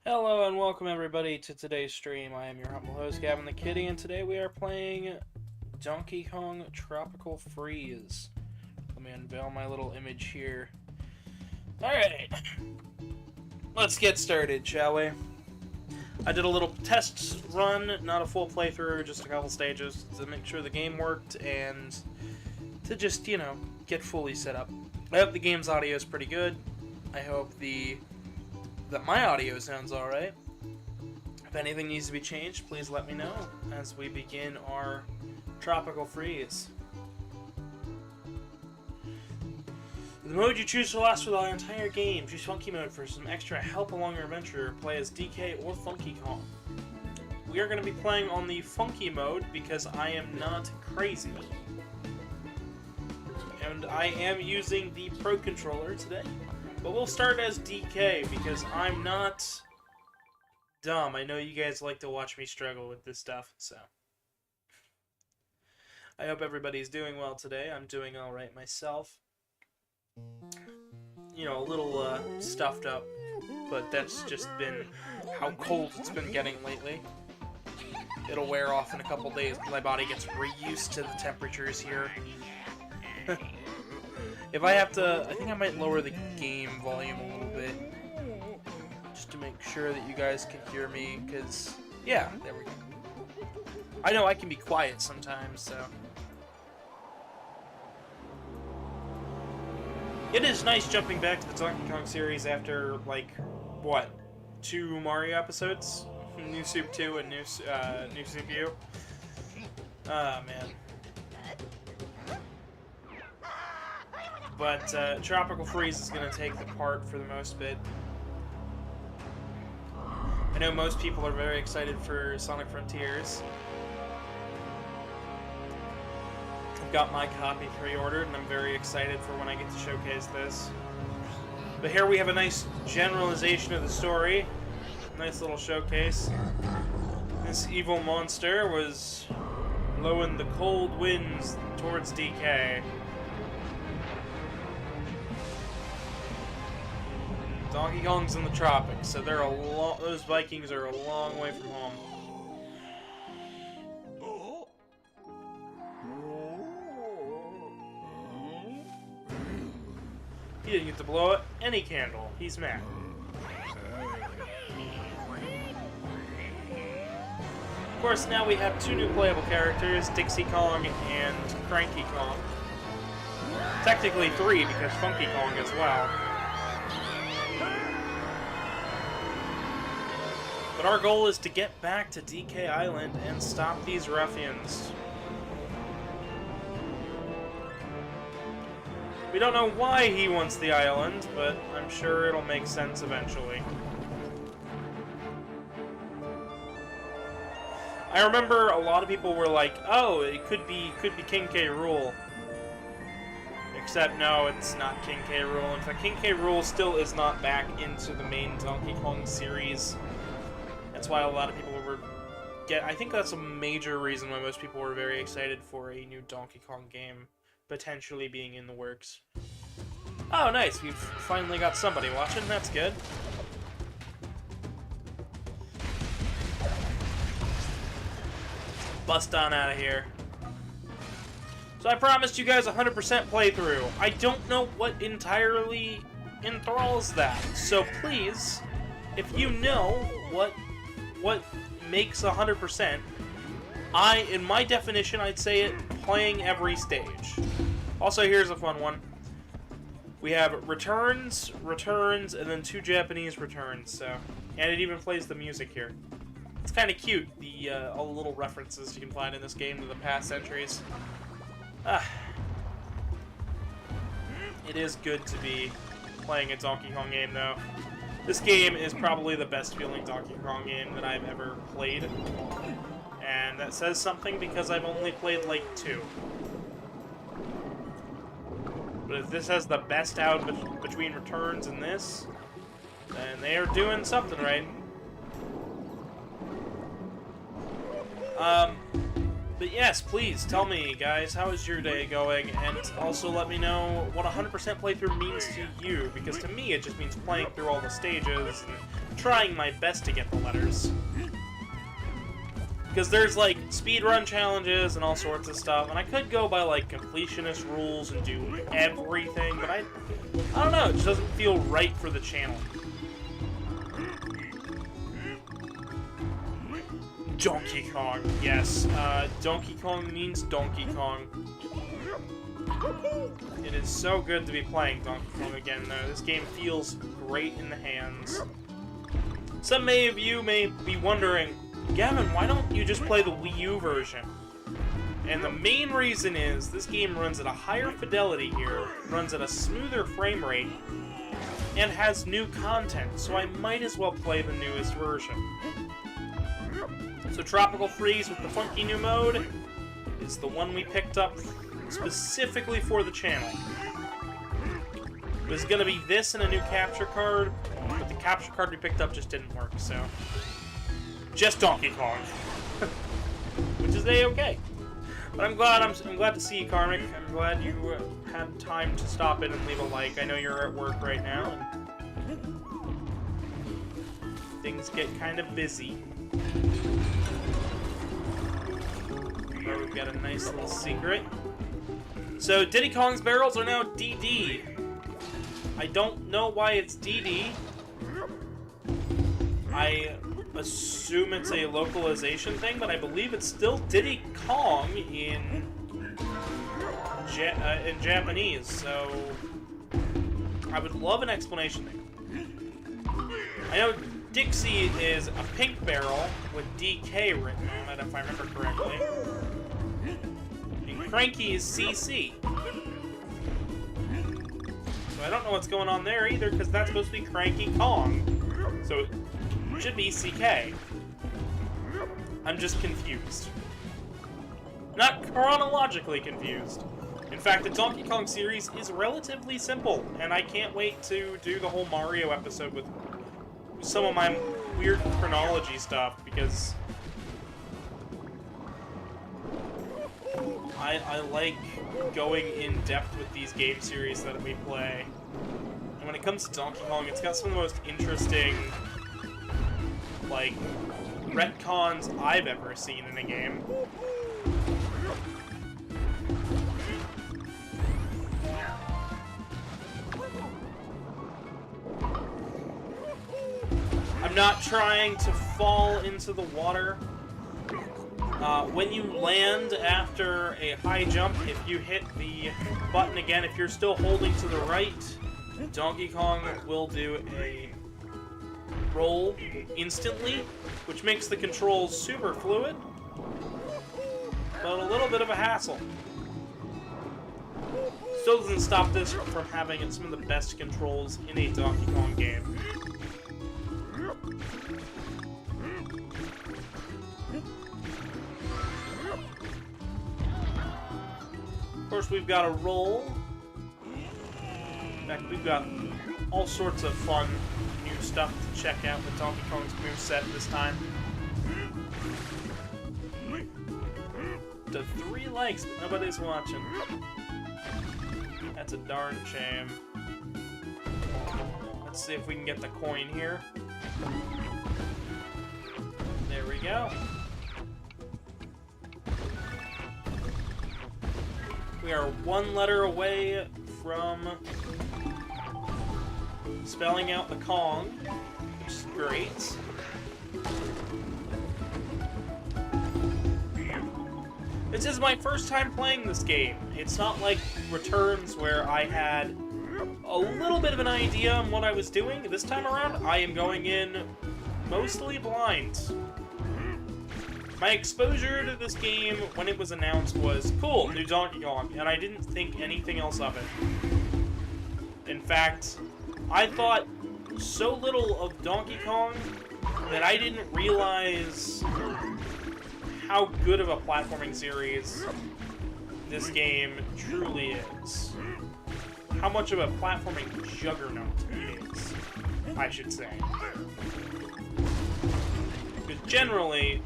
Hello and welcome everybody to today's stream. I am your humble host, Gavin the Kitty, and today we are playing Donkey Kong Tropical Freeze. Let me unveil my little image here. Alright, let's get started, shall we? I did a little test run, not a full playthrough, just a couple stages to make sure the game worked and to just, you know, get fully set up. I hope the game's audio is pretty good. I hope that my audio sounds alright. If anything needs to be changed, please let me know as we begin our Tropical Freeze. The mode you choose will last for the entire game. Choose Funky Mode for some extra help along your adventure. Play as DK or Funky Kong. We are going to be playing on the Funky Mode because I am not crazy. And I am using the Pro Controller today. But we'll start as DK because I'm not dumb. I know you guys like to watch me struggle with this stuff, so. I hope everybody's doing well today. I'm doing alright myself. You know, a little stuffed up, but that's just been how cold it's been getting lately. It'll wear off in a couple days. My body gets reused to the temperatures here. If I have to, I think I might lower the game volume a little bit, just to make sure that you guys can hear me, because, yeah, there we go. I know I can be quiet sometimes, so. It is nice jumping back to the Donkey Kong series after, like, what, 2 Mario episodes? New Soup 2 and New Soup U. Ah, man. But Tropical Freeze is going to take the part for the most bit. I know most people are very excited for Sonic Frontiers. I've got my copy pre-ordered, and I'm very excited for when I get to showcase this. But here we have a nice generalization of the story. Nice little showcase. This evil monster was blowing the cold winds towards DK. Donkey Kong's in the tropics, so they're those Vikings are a long way from home. He didn't get to blow any candle. He's mad. Of course, now we have 2 new playable characters, Dixie Kong and Cranky Kong. Technically 3, because Funky Kong as well. But our goal is to get back to DK Island and stop these ruffians. We don't know why he wants the island, but I'm sure it'll make sense eventually. I remember a lot of people were like, "Oh, it could be King K. Rool." Except no, it's not King K. Rool. In fact, King K. Rool still is not back into the main Donkey Kong series. That's why a lot of people were I think that's a major reason why most people were very excited for a new Donkey Kong game potentially being in the works. Oh, nice. We've finally got somebody watching. That's good. Bust on out of here. So I promised you guys a 100% playthrough. I don't know what entirely enthralls that. So please, if you know what makes 100%, in my definition, I'd say it playing every stage. Also, here's a fun one. We have returns, and then 2 Japanese returns, so. And it even plays the music here. It's kind of cute, all the little references you can find in this game to the past entries. It is good to be playing a Donkey Kong game, though. This game is probably the best feeling Donkey Kong game that I've ever played. And that says something because I've only played like 2. But if this has the best out between Returns and this, then they are doing something right. But yes, please tell me, guys, how is your day going? And also let me know what 100% playthrough means to you, because to me it just means playing through all the stages and trying my best to get the letters. Because there's, like, speedrun challenges and all sorts of stuff, and I could go by, like, completionist rules and do everything, but I don't know, it just doesn't feel right for the channel. Donkey Kong, yes. Donkey Kong means Donkey Kong. It is so good to be playing Donkey Kong again, though. This game feels great in the hands. Some of you may be wondering, Gavin, why don't you just play the Wii U version? And the main reason is, this game runs at a higher fidelity here, runs at a smoother frame rate, and has new content, so I might as well play the newest version. So Tropical Freeze with the funky new mode is the one we picked up specifically for the channel. It was going to be this and a new capture card, but the capture card we picked up just didn't work, so... just Donkey Kong. Which is A-okay. But I'm glad to see you, Karmic. I'm glad you had time to stop in and leave a like. I know you're at work right now, and things get kind of busy. Oh, we've got a nice little secret. So, Diddy Kong's barrels are now DD. I don't know why it's DD. I assume it's a localization thing, but I believe it's still Diddy Kong in Japanese, so I would love an explanation there. I know Dixie is a pink barrel with DK written on it, if I remember correctly. And Cranky is CC. So I don't know what's going on there either, because that's supposed to be Cranky Kong. So it should be CK. I'm just confused. Not chronologically confused. In fact, the Donkey Kong series is relatively simple, and I can't wait to do the whole Mario episode with some of my weird chronology stuff, because I like going in depth with these game series that we play. And when it comes to Donkey Kong, it's got some of the most interesting, like, retcons I've ever seen in a game. I'm not trying to fall into the water. When you land after a high jump, if you hit the button again, if you're still holding to the right, Donkey Kong will do a roll instantly, which makes the controls super fluid, but a little bit of a hassle. Still doesn't stop this from having some of the best controls in a Donkey Kong game. Of course, we've got a roll. In fact, we've got all sorts of fun new stuff to check out with Donkey Kong's moveset this time. To 3 likes, but nobody's watching. That's a darn shame. Let's see if we can get the coin here. There we go. We are 1 letter away from spelling out the Kong, which is great. This is my first time playing this game. It's not like Returns where I had a little bit of an idea on what I was doing. This time around, I am going in mostly blind. My exposure to this game when it was announced was, cool, new Donkey Kong, and I didn't think anything else of it. In fact, I thought so little of Donkey Kong that I didn't realize how good of a platforming series this game truly is. How much of a platforming juggernaut it is, I should say. Because generally,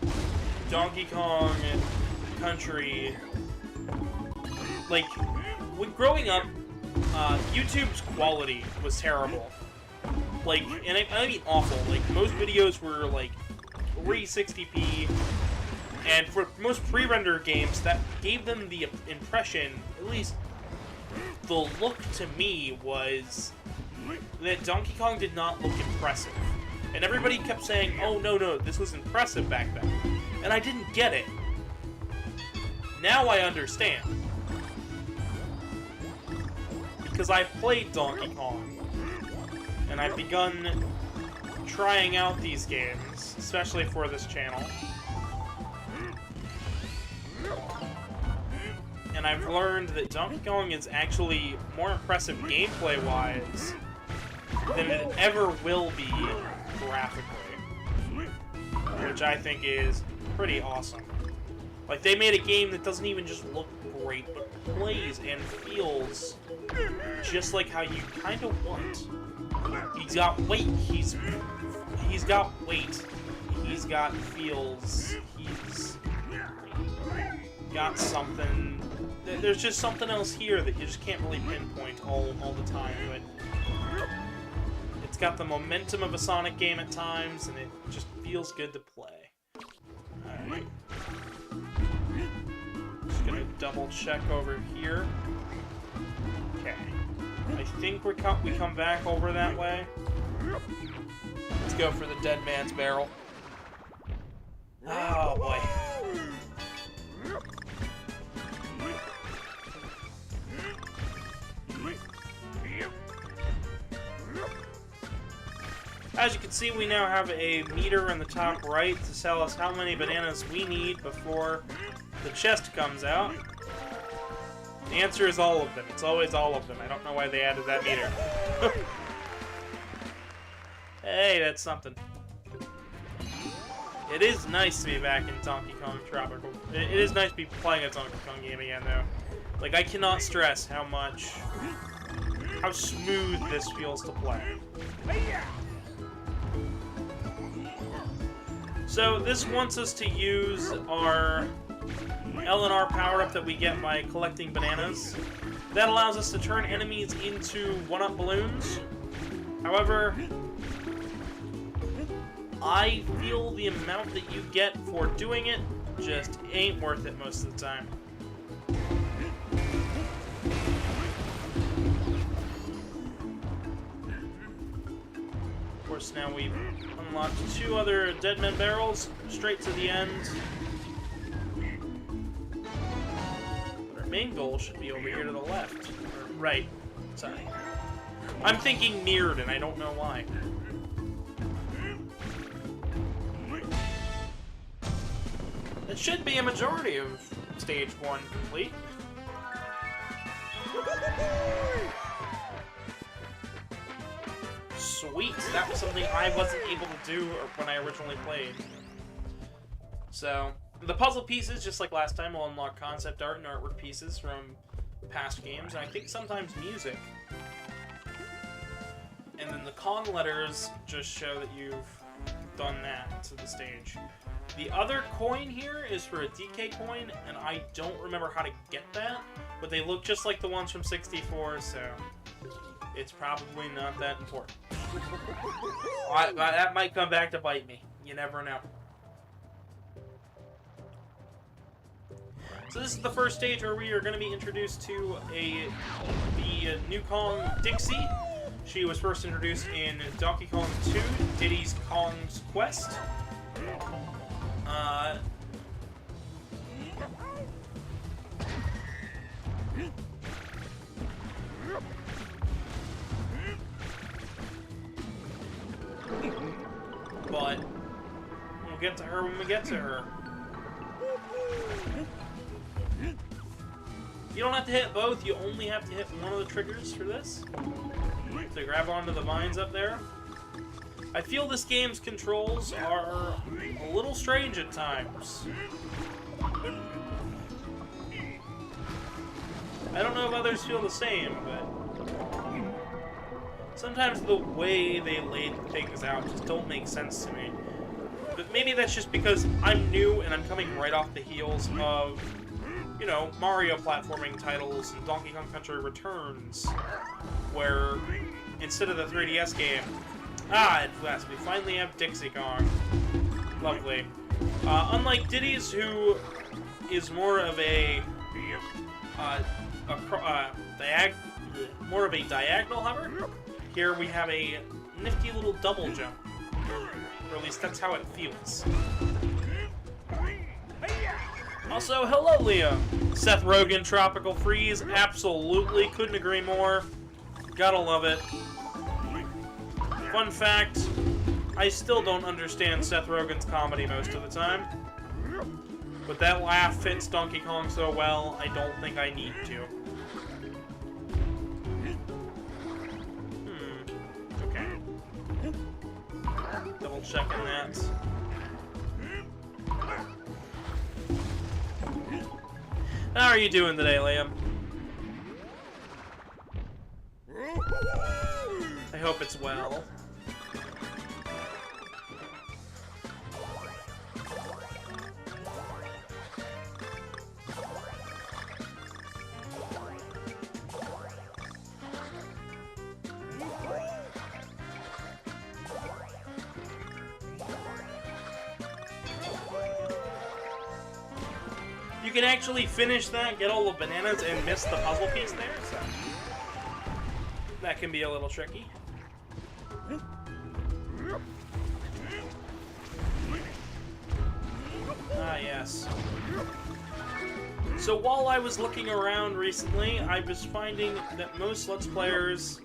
Donkey Kong Country, like, when growing up, YouTube's quality was terrible. Like, and I mean awful. Like, most videos were, like, 360p, and for most pre-rendered games, that gave them the impression, at least the look to me, was that Donkey Kong did not look impressive. And everybody kept saying, oh, no, this was impressive back then. And I didn't get it. Now I understand. Because I've played Donkey Kong. And I've begun trying out these games, especially for this channel. And I've learned that Donkey Kong is actually more impressive gameplay-wise than it ever will be graphically. Which I think is pretty awesome. Like, they made a game that doesn't even just look great, but plays and feels just like how you kind of want. He's got weight, he's got weight, he's got feels, he's got something. There's just something else here that you just can't really pinpoint all the time, but it's got the momentum of a Sonic game at times, and it just feels good to play. Alright. Just gonna double check over here. Okay. I think we come back over that way. Let's go for the dead man's barrel. Oh boy. As you can see, we now have a meter in the top right to tell us how many bananas we need before the chest comes out. The answer is all of them. It's always all of them. I don't know why they added that meter. Hey, that's something. It is nice to be back in Donkey Kong Tropical. It is nice to be playing a Donkey Kong game again, though. Like, I cannot stress how smooth this feels to play. So, this wants us to use our L&R power-up that we get by collecting bananas. That allows us to turn enemies into one-up balloons. However, I feel the amount that you get for doing it just ain't worth it most of the time. Of course, now we've unlocked 2 other Deadman barrels, straight to the end. But our main goal should be over here to the left. Or right. Sorry. I'm thinking mirrored, and I don't know why. It should be a majority of stage 1 complete. Sweet! That was something I wasn't able to do when I originally played. So, the puzzle pieces, just like last time, will unlock concept art and artwork pieces from past games, and I think sometimes music. And then the Kong letters just show that you've done that to the stage. The other coin here is for a DK coin, and I don't remember how to get that, but they look just like the ones from 64, so it's probably not that important. That might come back to bite me. You never know. So this is the first stage where we are going to be introduced to the new Kong, Dixie. She was first introduced in Donkey Kong 2, Diddy's Kong's Quest. But we'll get to her when we get to her. You don't have to hit both, you only have to hit one of the triggers for this. So grab onto the vines up there. I feel this game's controls are a little strange at times. I don't know if others feel the same, but sometimes the way they laid things out just don't make sense to me. But maybe that's just because I'm new and I'm coming right off the heels of, you know, Mario platforming titles and Donkey Kong Country Returns, where instead of the 3DS game. Ah, at last, we finally have Dixie Kong. Lovely. Unlike Diddy's, who is more of a diagonal hover, here we have a nifty little double jump. Or at least that's how it feels. Also, hello, Liam. Seth Rogen, Tropical Freeze. Absolutely, couldn't agree more. Gotta love it. Fun fact, I still don't understand Seth Rogen's comedy most of the time. But that laugh fits Donkey Kong so well, I don't think I need to. Okay. Double checking that. How are you doing today, Liam? I hope it's well. You can actually finish that, get all the bananas, and miss the puzzle piece there, so that can be a little tricky. Ah, yes. So while I was looking around recently, I was finding that most Let's Players,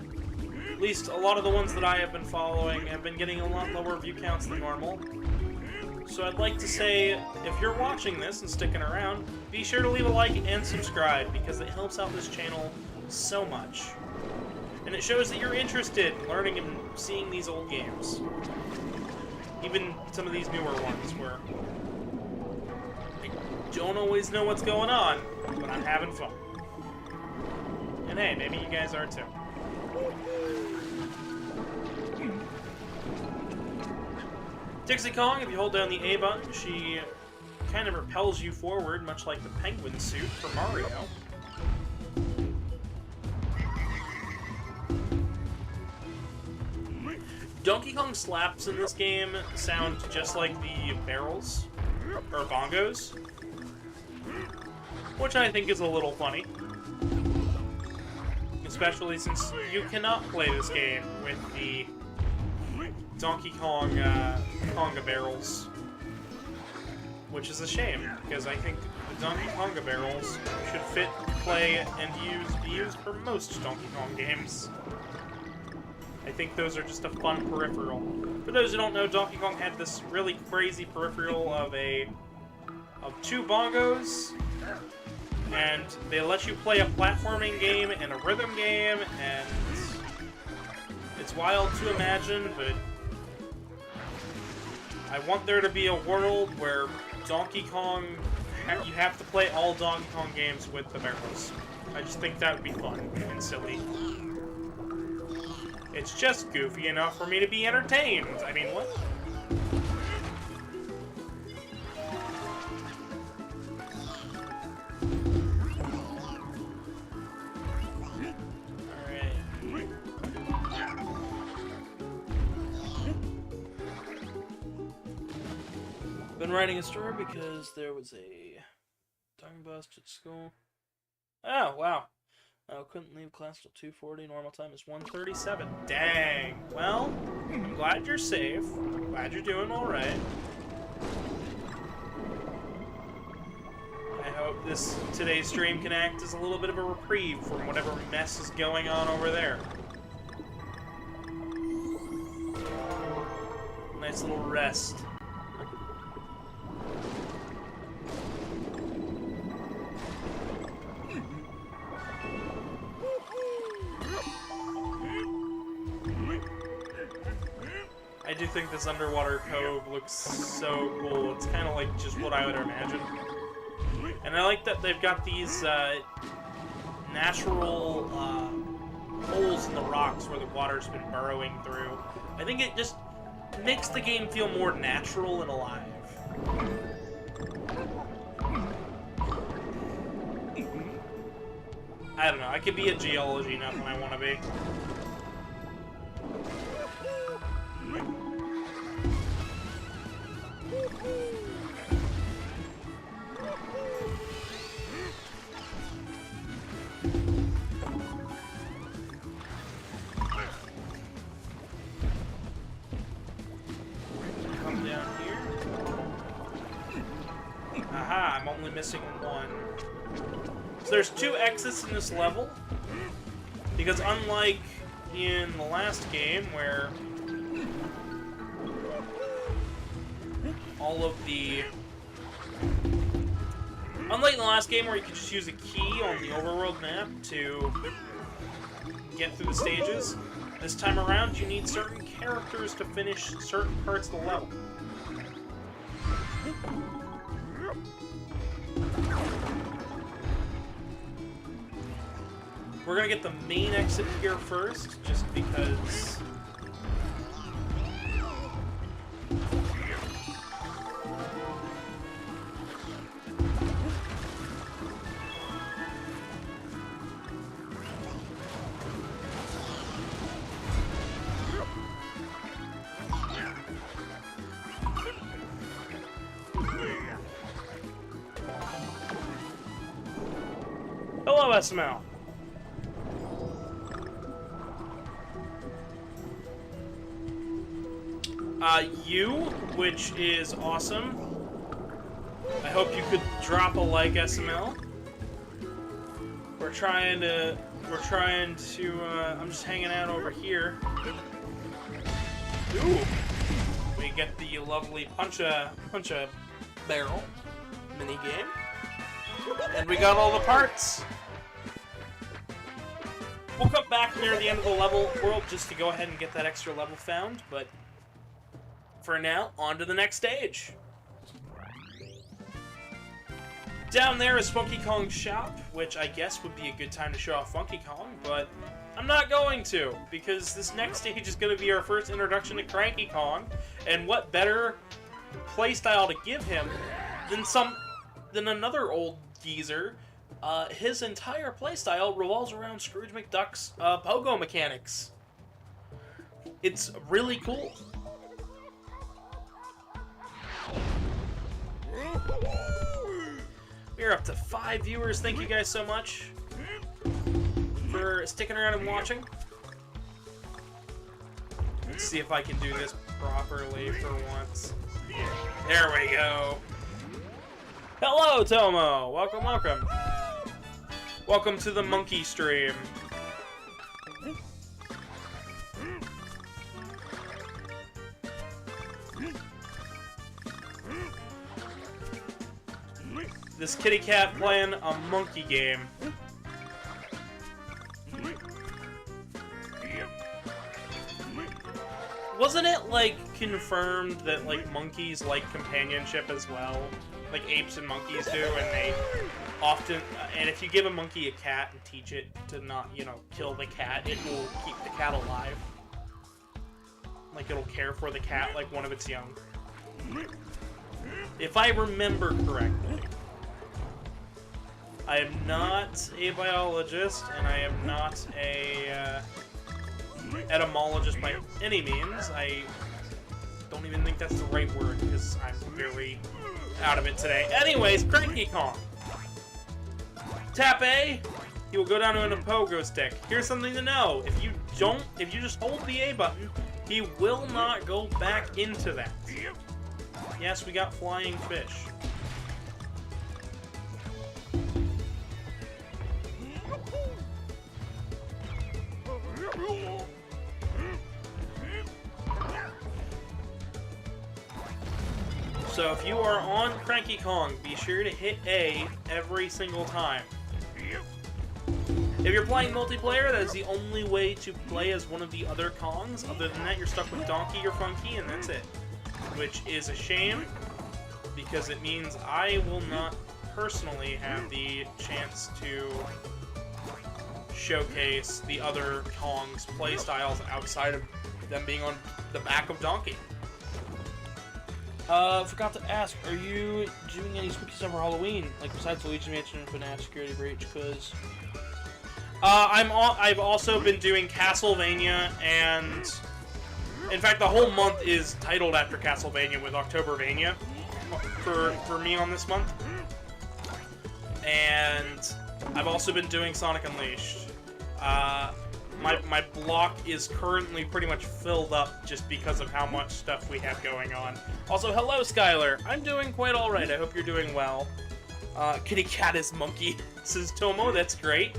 at least a lot of the ones that I have been following, have been getting a lot lower view counts than normal. So I'd like to say, if you're watching this and sticking around, be sure to leave a like and subscribe, because it helps out this channel so much. And it shows that you're interested in learning and seeing these old games. Even some of these newer ones where I don't always know what's going on, but I'm having fun. And hey, maybe you guys are too. Dixie Kong, if you hold down the A button, she kind of repels you forward, much like the penguin suit for Mario. Donkey Kong slaps in this game sound just like the barrels, or bongos, which I think is a little funny. Especially since you cannot play this game with the Donkey Kong conga barrels, which is a shame, because I think the Donkey Konga barrels should fit, play, and be used for most Donkey Kong games. I think those are just a fun peripheral. For those who don't know, Donkey Kong had this really crazy peripheral of two bongos, and they let you play a platforming game and a rhythm game, and it's wild to imagine, but I want there to be a world where Donkey Kong, you have to play all Donkey Kong games with the barrels. I just think that would be fun and silly. It's just goofy enough for me to be entertained. I mean, what? Been writing a story because there was a tongue bust at school. Oh, wow. I couldn't leave class till 2:40. Normal time is 1:37. Dang. Well, I'm glad you're safe. Glad you're doing alright. I hope today's stream can act as a little bit of a reprieve from whatever mess is going on over there. Nice little rest. I do think this underwater cove looks so cool. It's kind of like just what I would imagine. And I like that they've got these natural holes in the rocks where the water's been burrowing through. I think it just makes the game feel more natural and alive. I don't know, I could be a geology nut when I want to be. only missing one. So there's 2 exits in this level, because unlike in the last game where all of the... Unlike in the last game where you could just use a key on the overworld map to get through the stages, this time around you need certain characters to finish certain parts of the level. We're gonna get the main exit here first, just because... Hello, SML. You, which is awesome. I hope you could drop a like, SML. We're trying to, I'm just hanging out over here. Ooh. We get the lovely punch-a barrel minigame. And we got all the parts. We'll come back near the end of the level world just to go ahead and get that extra level found, but for now, on to the next stage. Down there is Funky Kong's shop, which I guess would be a good time to show off Funky Kong, but I'm not going to, because this next stage is going to be our first introduction to Cranky Kong, and what better playstyle to give him than another old geezer. His entire playstyle revolves around Scrooge McDuck's pogo mechanics. It's really cool. We're up to 5 viewers. Thank you guys so much for sticking around and watching. Let's see if I can do this properly for once. There we go. Hello, Tomo! Welcome, welcome. Welcome to the monkey stream. This kitty cat playing a monkey game. Wasn't it, like, confirmed that, like, monkeys like companionship as well? Like apes and monkeys do, and they often... and if you give a monkey a cat and teach it to not, you know, kill the cat, it will keep the cat alive. Like, it'll care for the cat like one of its young. If I remember correctly. I am not a biologist, and I am not a etymologist by any means. I don't even think that's the right word, because I'm very out of it today. Anyways, Cranky Kong. Tap A, he will go down to a pogo stick. Here's something to know. If you just hold the A button, he will not go back into that. Yes, we got flying fish. So if you are on Cranky Kong, be sure to hit A every single time. If you're playing multiplayer, that is the only way to play as one of the other Kongs. Other than that, you're stuck with Donkey or Funky, and that's it. Which is a shame, because it means I will not personally have the chance to showcase the other Kong's playstyles outside of them being on the back of Donkey. Forgot to ask, are you doing any spooky stuff for Halloween? Like, besides Luigi Mansion and FNAF Security Breach, because... I've also been doing Castlevania, and... in fact, the whole month is titled after Castlevania with Octobervania for me on this month. And I've also been doing Sonic Unleashed. My block is currently pretty much filled up just because of how much stuff we have going on. Also, hello, Skylar. I'm doing quite alright. I hope you're doing well. Kitty cat is monkey, says Tomo. That's great.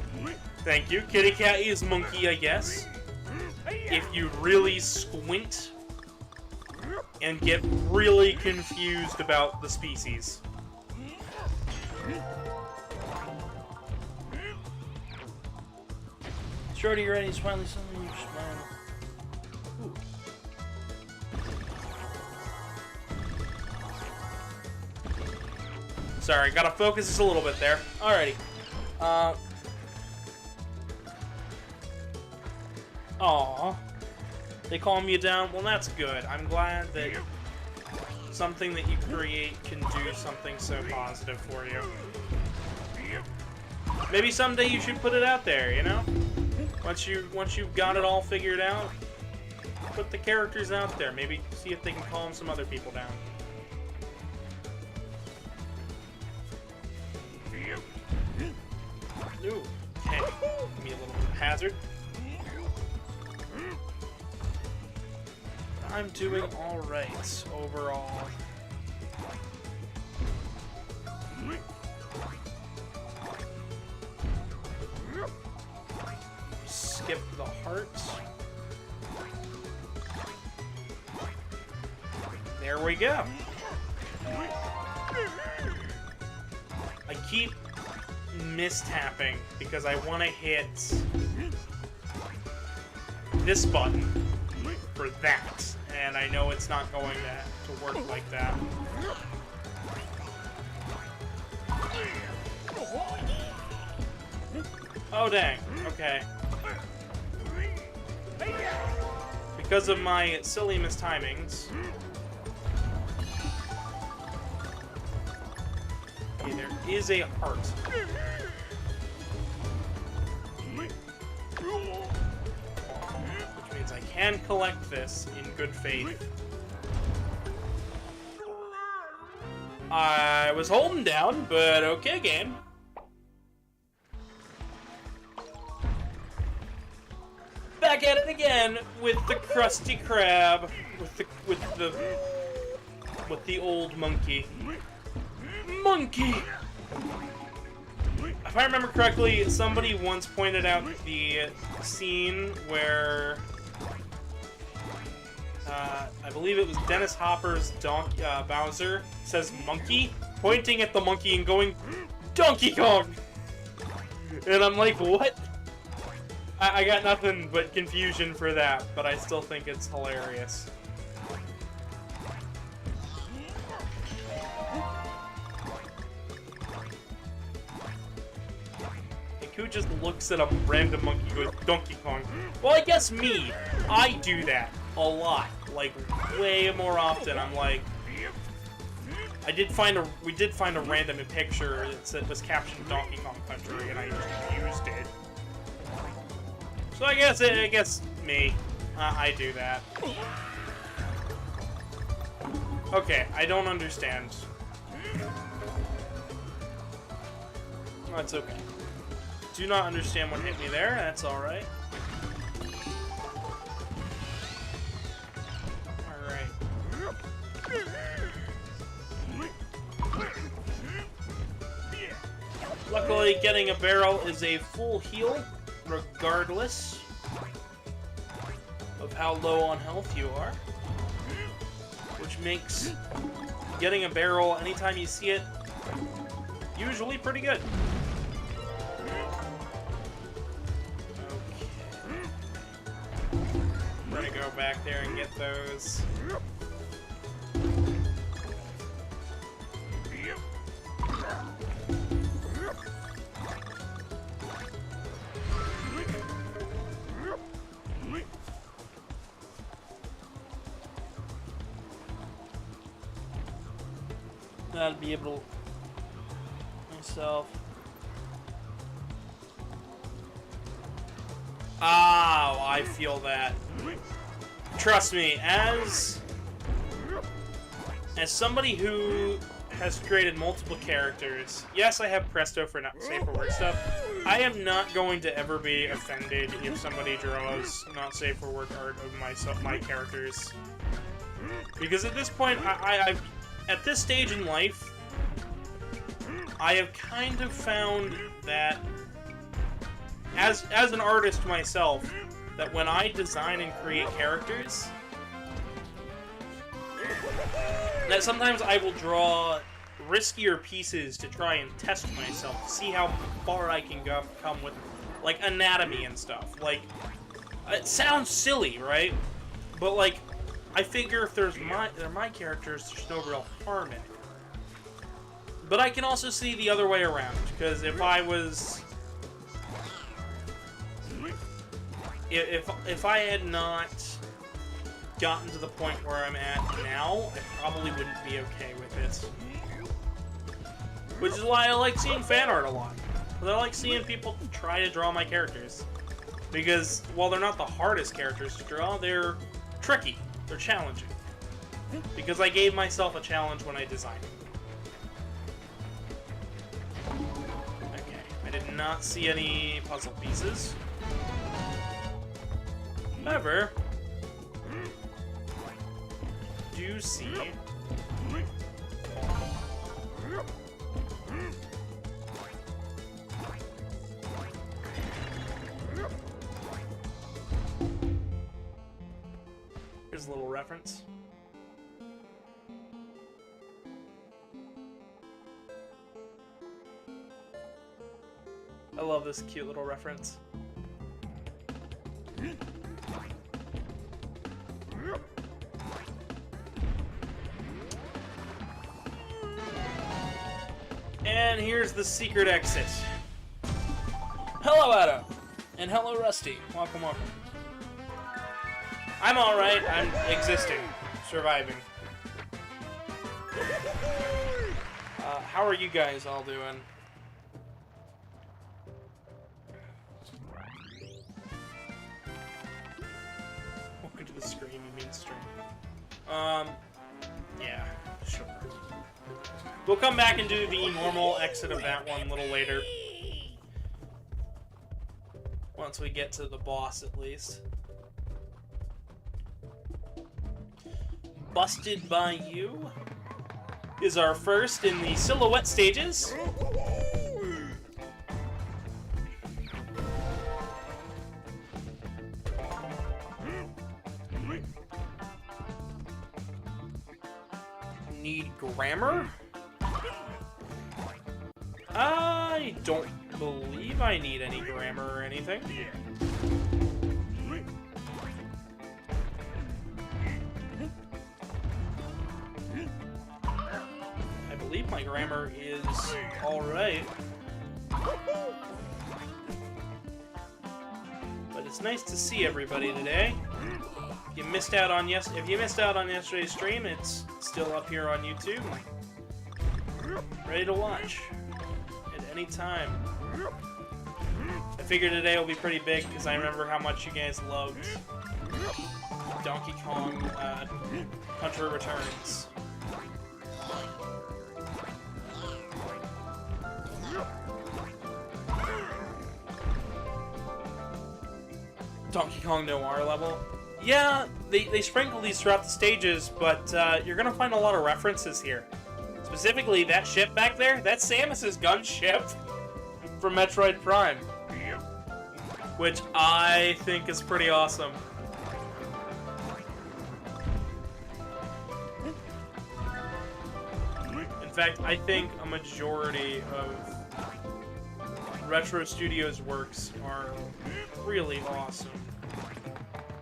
Thank you. Kitty cat is monkey, I guess. If you really squint and get really confused about the species. Shorty, you ready? Smiley, something you smile. Ooh. Sorry, gotta focus just a little bit there. Alrighty. Aww. They calm you down? Well, that's good. I'm glad that something that you create can do something so positive for you. Maybe someday you should put it out there, you know? Once you've got it all figured out, put the characters out there. Maybe see if they can calm some other people down. Ooh, okay. Give me a little bit of hazard. I'm doing alright overall. Skip the hearts. There we go. I keep mistapping because I want to hit this button for that, and I know it's not going to work like that. Oh dang, okay. Because of my silly mistimings. Okay, there is a heart. Which means I can collect this in good faith. I was holding down, but okay, game. Back at it again with the Krusty Krab, with the old monkey. Monkey. If I remember correctly, somebody once pointed out the scene where I believe it was Dennis Hopper's Bowser says monkey, pointing at the monkey and going, Donkey Kong! And I'm like, what? I got nothing but confusion for that, but I still think it's hilarious. Who just looks at a random monkey and goes, Donkey Kong? Well, I guess me. I do that a lot. Like, way more often. I'm like... we did find a random picture that was captioned Donkey Kong Country, and I just used it. So I guess me. I do that. Okay, I don't understand. That's okay. Do not understand what hit me there. That's all right. All right. Luckily, getting a barrel is a full heal, regardless of how low on health you are, which makes getting a barrel anytime you see it usually pretty good. We're gonna go back there and get those. I'll be able to myself. Oh, I feel that. Trust me, as somebody who has created multiple characters, yes, I have Presto for not safe for work stuff. I am not going to ever be offended if somebody draws not safe for work art of my characters, because at this point, I've at this stage in life, I have kind of found that, as an artist myself, that when I design and create characters, that sometimes I will draw riskier pieces to try and test myself, to see how far I can come with, like, anatomy and stuff. Like, it sounds silly, right? But, like, I figure if they're my characters, there's no real harm in it. But I can also see the other way around, because if I was... If I had not gotten to the point where I'm at now, I probably wouldn't be okay with it. Which is why I like seeing fan art a lot. Because I like seeing people try to draw my characters. Because while they're not the hardest characters to draw, they're tricky. They're challenging. Because I gave myself a challenge when I designed them. Okay, I did not see any puzzle pieces. However, do see here's a little reference. I love this cute little reference. And here's the secret exit. Hello, Adam. And hello, Rusty. Welcome, welcome. I'm alright. I'm existing. Surviving. How are you guys all doing? Welcome to the screen, you mean stream. Yeah, sure. We'll come back and do the normal exit of that one a little later. Once we get to the boss, at least. Busted by You is our first in the silhouette stages. Need grammar? I don't believe I need any grammar or anything. I believe my grammar is alright. But it's nice to see everybody today. If you missed out on yesterday's stream, it's still up here on YouTube. Ready to watch at any time. I figured today will be pretty big because I remember how much you guys loved Donkey Kong Country Returns. Donkey Kong Noir level. Yeah, they sprinkle these throughout the stages, but you're gonna find a lot of references here. Specifically, that ship back there, that's Samus's gunship from Metroid Prime. Which I think is pretty awesome. In fact, I think a majority of Retro Studios' works are really awesome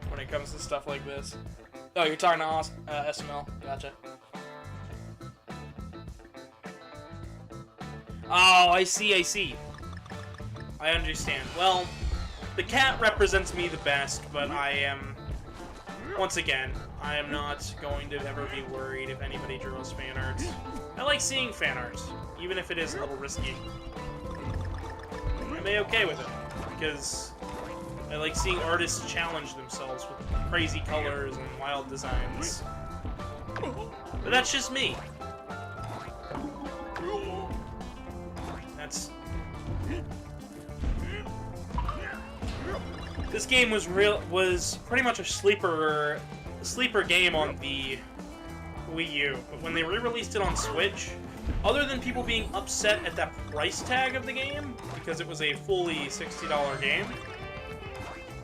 when it comes to stuff like this. Oh, you're talking to SML. Gotcha. Oh, I see. I understand. Well, the cat represents me the best, but I am... Once again, I am not going to ever be worried if anybody draws fan art. I like seeing fan art, even if it is a little risky. I'm okay with it, because I like seeing artists challenge themselves with crazy colors and wild designs. But that's just me. This game was pretty much a sleeper game on the Wii U, but when they re-released it on Switch, other than people being upset at that price tag of the game, because it was a fully $60 game,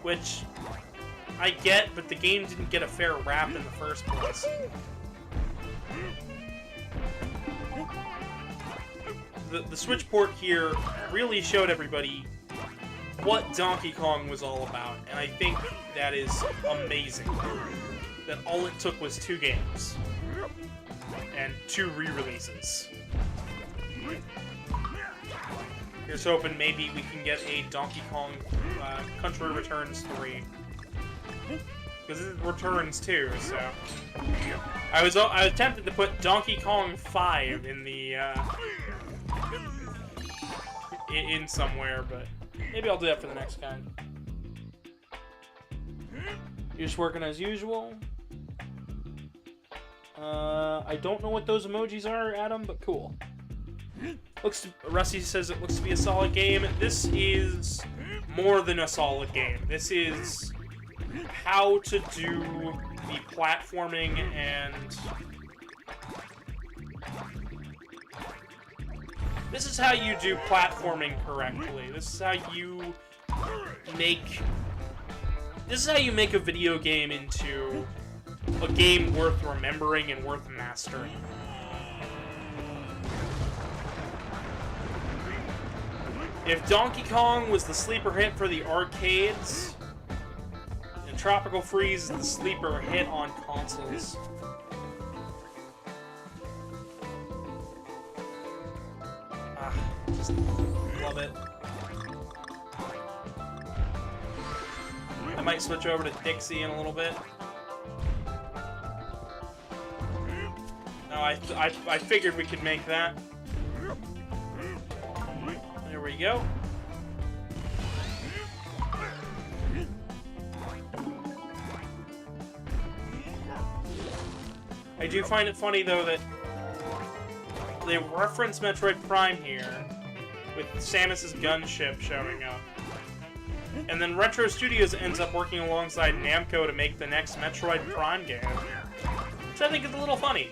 which I get, but the game didn't get a fair rap in the first place. The Switch port here really showed everybody what Donkey Kong was all about, and I think that is amazing. That all it took was 2 games. And 2 re-releases. Here's hoping maybe we can get a Donkey Kong Country Returns 3. Because it returns too, so... I was tempted to put Donkey Kong 5 in the, in somewhere, but maybe I'll do that for the next kind. You're just working as usual. I don't know what those emojis are, Adam, but cool. Rusty says it looks to be a solid game. This is more than a solid game. This is how to do the platforming and... This is how you do platforming correctly. This is how you make... This is how you make a video game into a game worth remembering and worth mastering. If Donkey Kong was the sleeper hit for the arcades, and Tropical Freeze is the sleeper hit on consoles. Just love it. I might switch over to Dixie in a little bit. No, I figured we could make that. There we go. I do find it funny, though, that they reference Metroid Prime here, with Samus's gunship showing up. And then Retro Studios ends up working alongside Namco to make the next Metroid Prime game, which I think is a little funny.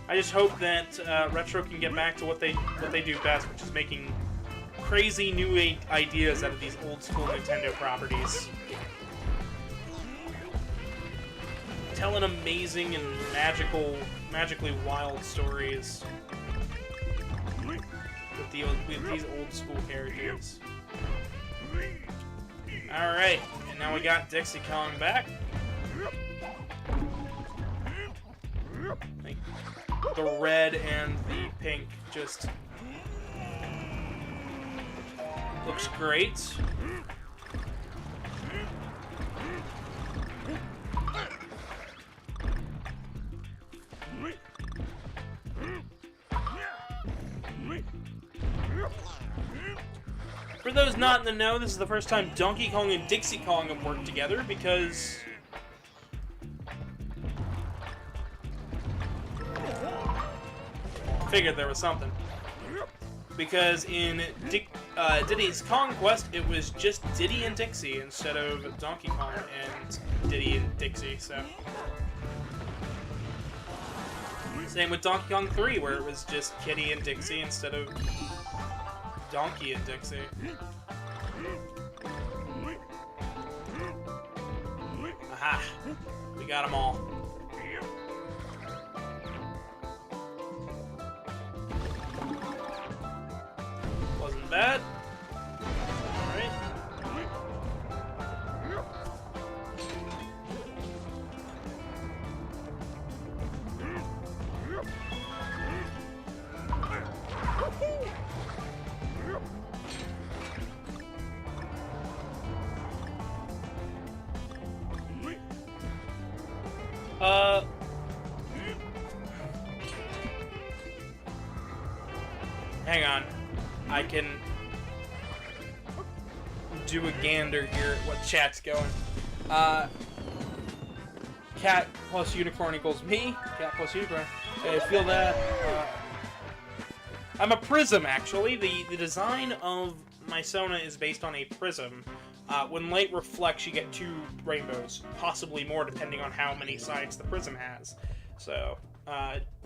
I just hope that Retro can get back to what they do best, which is making crazy new ideas out of these old school Nintendo properties. Telling amazing and magically wild stories with these old school characters. Alright, and now we got Dixie Kong back. Like, the red and the pink just looks great. For those not in the know, this is the first time Donkey Kong and Dixie Kong have worked together because... figured there was something. Because in Diddy's Kong Quest, it was just Diddy and Dixie instead of Donkey Kong and Diddy and Dixie, so... Same with Donkey Kong 3, where it was just Kiddy and Dixie instead of Donkey and Dixie. Aha! We got them all. Wasn't bad. Alright. Hang on. I can do a gander here at what chat's going. Cat plus unicorn equals me. Cat plus unicorn. I feel that. I'm a prism, actually. The design of my Sona is based on a prism. When light reflects, you get 2 rainbows, possibly more, depending on how many sides the prism has. So,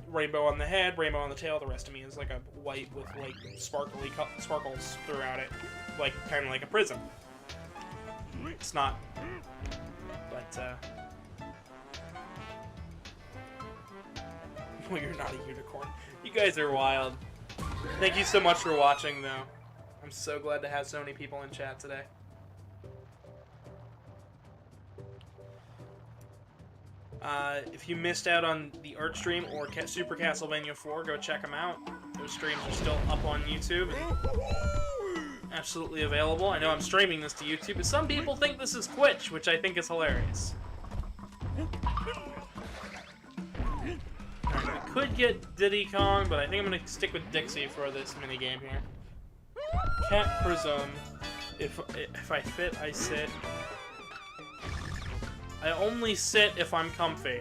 rainbow on the head, rainbow on the tail. The rest of me is like a white with like sparkles throughout it, like kind of like a prism. It's not, but well, you're not a unicorn. You guys are wild. Thank you so much for watching, though. I'm so glad to have so many people in chat today. If you missed out on the art stream or Super Castlevania 4, go check them out. Those streams are still up on YouTube and absolutely available. I know I'm streaming this to YouTube, but some people think this is Twitch, which I think is hilarious. Alright, we could get Diddy Kong, but I think I'm going to stick with Dixie for this minigame here. Can't presume. If I fit, I sit. I only sit if I'm comfy.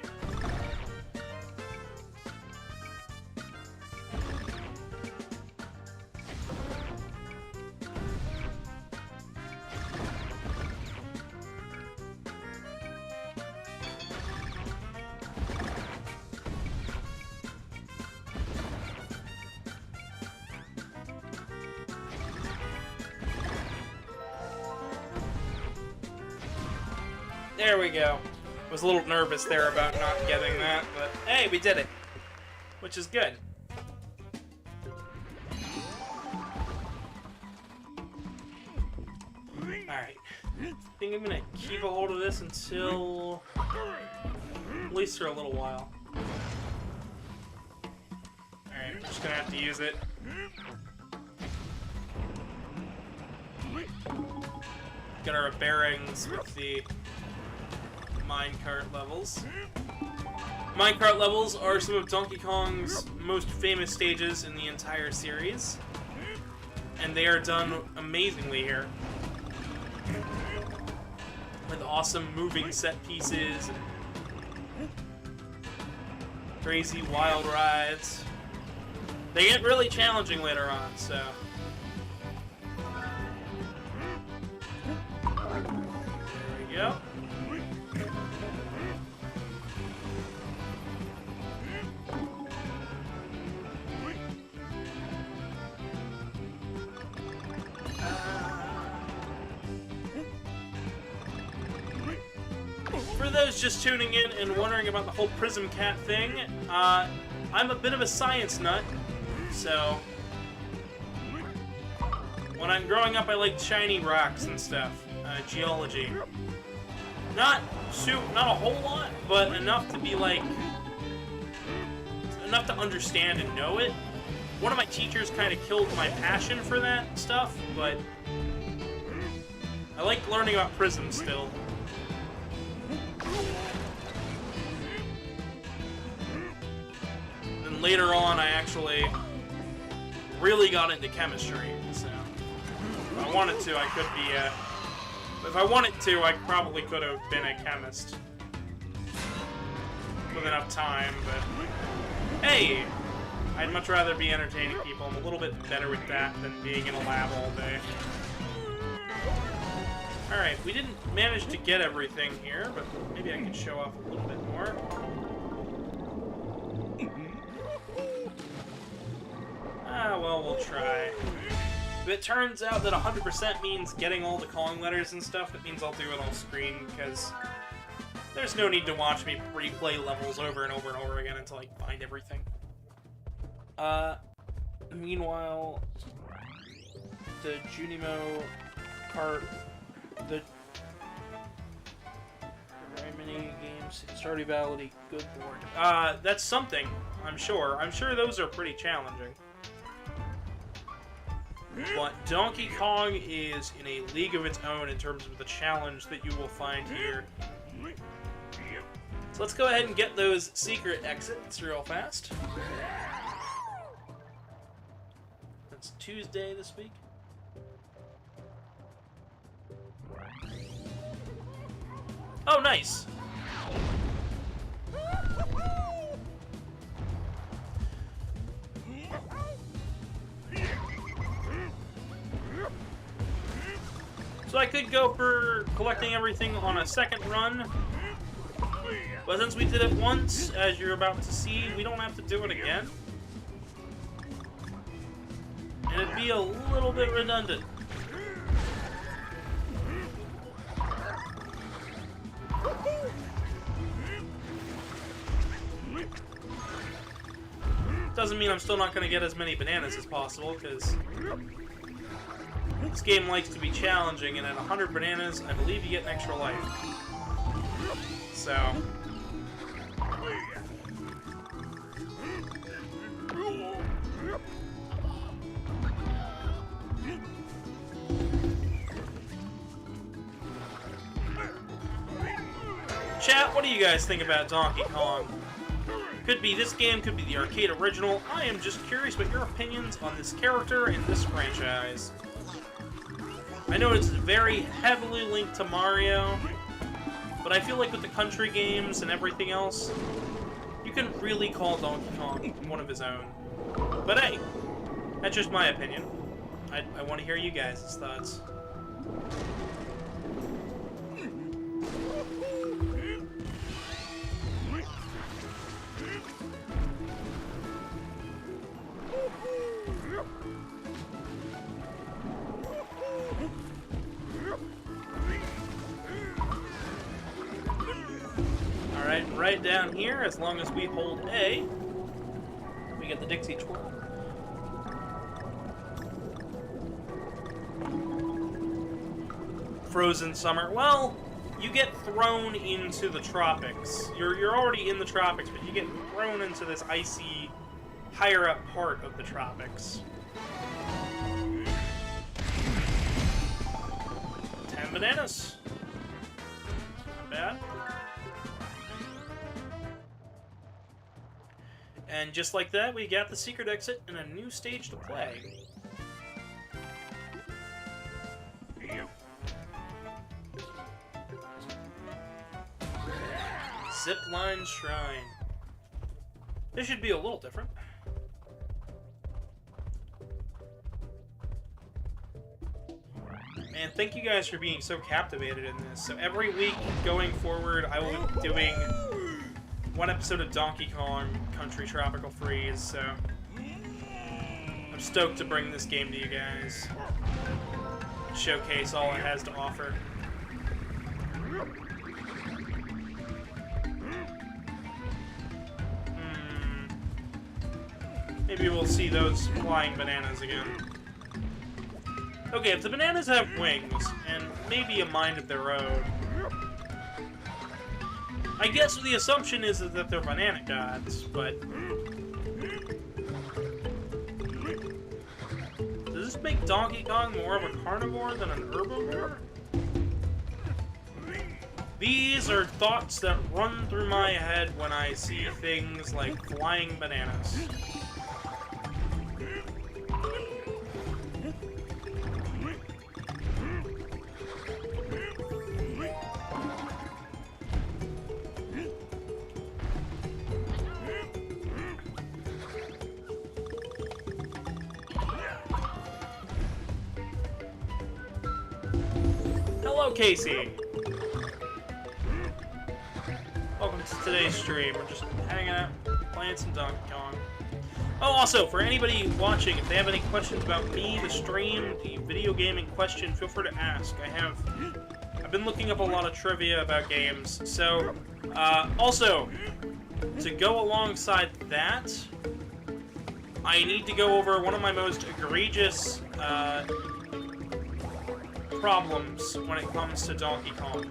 There we go. I was a little nervous there about not getting that, but hey, we did it. Which is good. Alright. I think I'm gonna keep a hold of this until at least for a little while. Alright, I'm just gonna have to use it. Get our bearings with the minecart levels. Minecart levels are some of Donkey Kong's most famous stages in the entire series, and they are done amazingly here. With awesome moving set pieces, and crazy wild rides. They get really challenging later on, so... There we go. For those just tuning in and wondering about the whole Prism Cat thing, I'm a bit of a science nut, so when I'm growing up I liked shiny rocks and stuff, geology. Not a whole lot, but enough to be like, enough to understand and know it. One of my teachers kind of killed my passion for that stuff, but I like learning about prisms still. Then later on, I actually really got into chemistry, so if I wanted to, I could be if I wanted to, I probably could have been a chemist with enough time, but hey, I'd much rather be entertaining people. I'm a little bit better with that than being in a lab all day. Alright, we didn't manage to get everything here, but maybe I can show off a little bit more. Well, we'll try. If it turns out that 100% means getting all the Kong letters and stuff, that means I'll do it on screen, because there's no need to watch me replay levels over and over and over again until I find everything. Meanwhile, the Junimo cart, the very many games, Stardew Valley, good lord. That's something, I'm sure. I'm sure those are pretty challenging. But Donkey Kong is in a league of its own in terms of the challenge that you will find here. So let's go ahead and get those secret exits real fast. It's Tuesday this week. Oh, nice! So I could go for collecting everything on a second run, But since we did it once, as you're about to see, we don't have to do it again. And it'd be a little bit redundant. Doesn't mean I'm still not going to get as many bananas as possible, because this game likes to be challenging, and at 100 bananas, I believe you get an extra life. So... Chat, what do you guys think about Donkey Kong? Could be this game, could be the arcade original. I am just curious about your opinions on this character and this franchise. I know it's very heavily linked to Mario, but I feel like with the country games and everything else, you can really call Donkey Kong one of his own. But hey, that's just my opinion. I want to hear you guys' thoughts. Alright, right down here, as long as we hold A, we get the Dixie Twirl. Frozen summer. Well, you get thrown into the tropics. You're already in the tropics, but you get thrown into this icy, higher up part of the tropics. 10 bananas. Not bad. And just like that, we got the secret exit and a new stage to play. Zipline Shrine. This should be a little different. And thank you guys for being so captivated in this. So every week going forward, I will be doing one episode of Donkey Kong Country Tropical Freeze, so I'm stoked to bring this game to you guys. Showcase all it has to offer. Maybe we'll see those flying bananas again. Okay, if the bananas have wings, and maybe a mind of their own, I guess the assumption is that they're banana gods, but... Does this make Donkey Kong more of a carnivore than an herbivore? These are thoughts that run through my head when I see things like flying bananas. Hello, Casey! Welcome to today's stream. We're just hanging out, playing some Donkey Kong. Oh, also, for anybody watching, if they have any questions about me, the stream, the video game in question, feel free to ask. I've been looking up a lot of trivia about games, so, also, to go alongside that, I need to go over one of my most egregious, problems when it comes to Donkey Kong.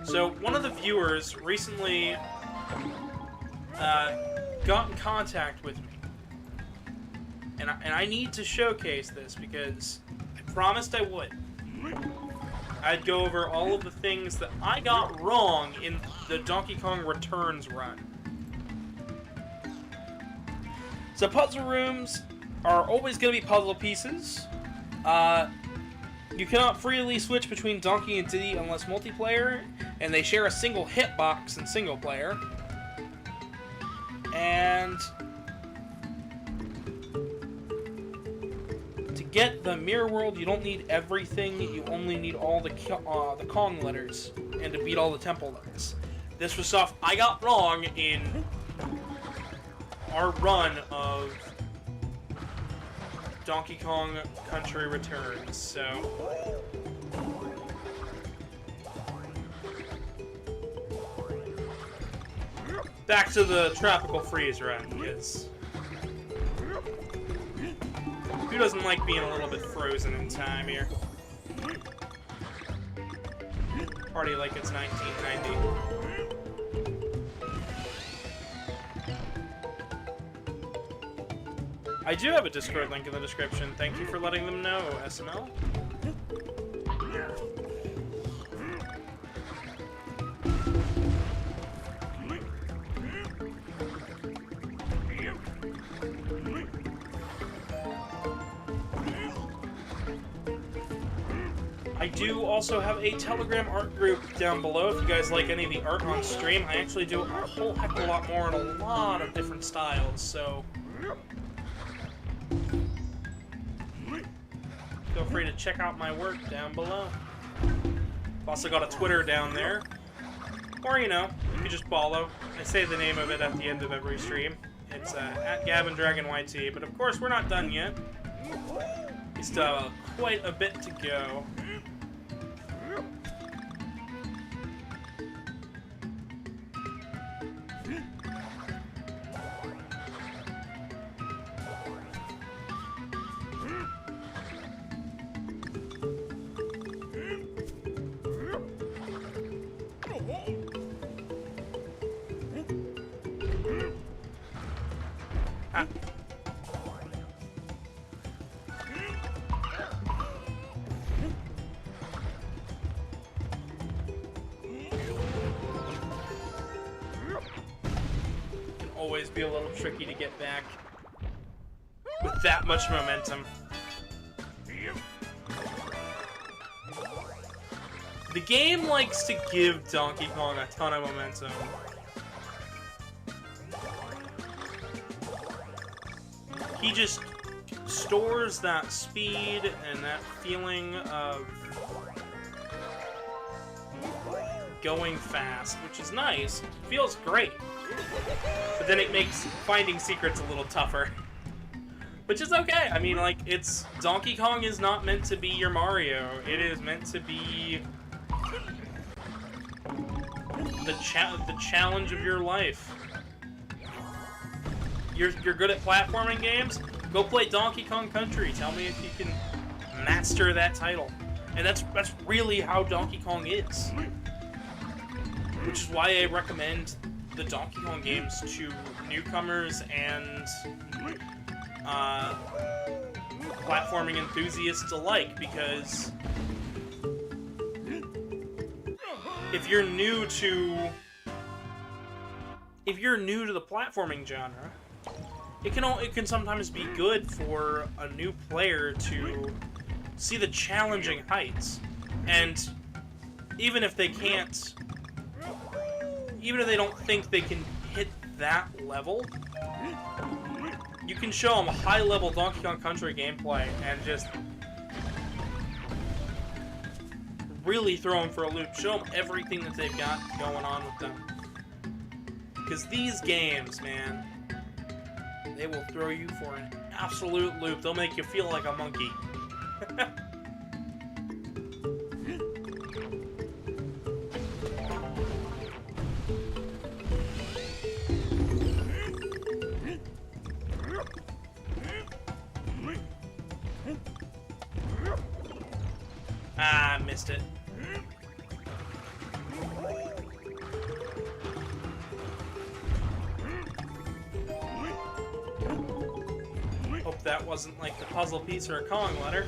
So, one of the viewers recently got in contact with me. And I need to showcase this because I promised I would. I'd go over all of the things that I got wrong in the Donkey Kong Returns run. So puzzle rooms are always going to be puzzle pieces. You cannot freely switch between Donkey and Diddy unless multiplayer, and they share a single hitbox in single player. And to get the Mirror World, you don't need everything. You only need all the Kong letters, and to beat all the temple letters. this was stuff I got wrong in our run of Donkey Kong Country Returns, so... Back to the tropical freeze run, because... Who doesn't like being a little bit frozen in time here? Party like it's 1990. I do have a Discord link in the description. Thank you for letting them know, SML. I do also have a Telegram art group down below if you guys like any of the art on stream. I actually do a whole heck of a lot more in a lot of different styles, so... Feel free to check out my work down below. I've also got a Twitter down there. Or, you know, you can just follow. I say the name of it at the end of every stream. It's at Gavin Dragon YT, but of course we're not done yet. We still have quite a bit to go. Ah. Can always be a little tricky to get back with that much momentum. The game likes to give Donkey Kong a ton of momentum. He just stores that speed and that feeling of going fast, which is nice. Feels great. But then it makes finding secrets a little tougher. Which is okay. I mean, like, it's... Donkey Kong is not meant to be your Mario. It is meant to be... the challenge of your life. You're good at platforming games? Go play Donkey Kong Country. Tell me if you can master that title. And that's really how Donkey Kong is. Which is why I recommend the Donkey Kong games to newcomers and platforming enthusiasts alike, because if you're new to the platforming genre, it can sometimes be good for a new player to see the challenging heights, and even if they don't think they can hit that level, you can show them high-level Donkey Kong Country gameplay and just really throw them for a loop. Show them everything that they've got going on with them. Because these games, man, they will throw you for an absolute loop. They'll make you feel like a monkey. Ah, missed it. Hope that wasn't like the puzzle piece or a Kong letter.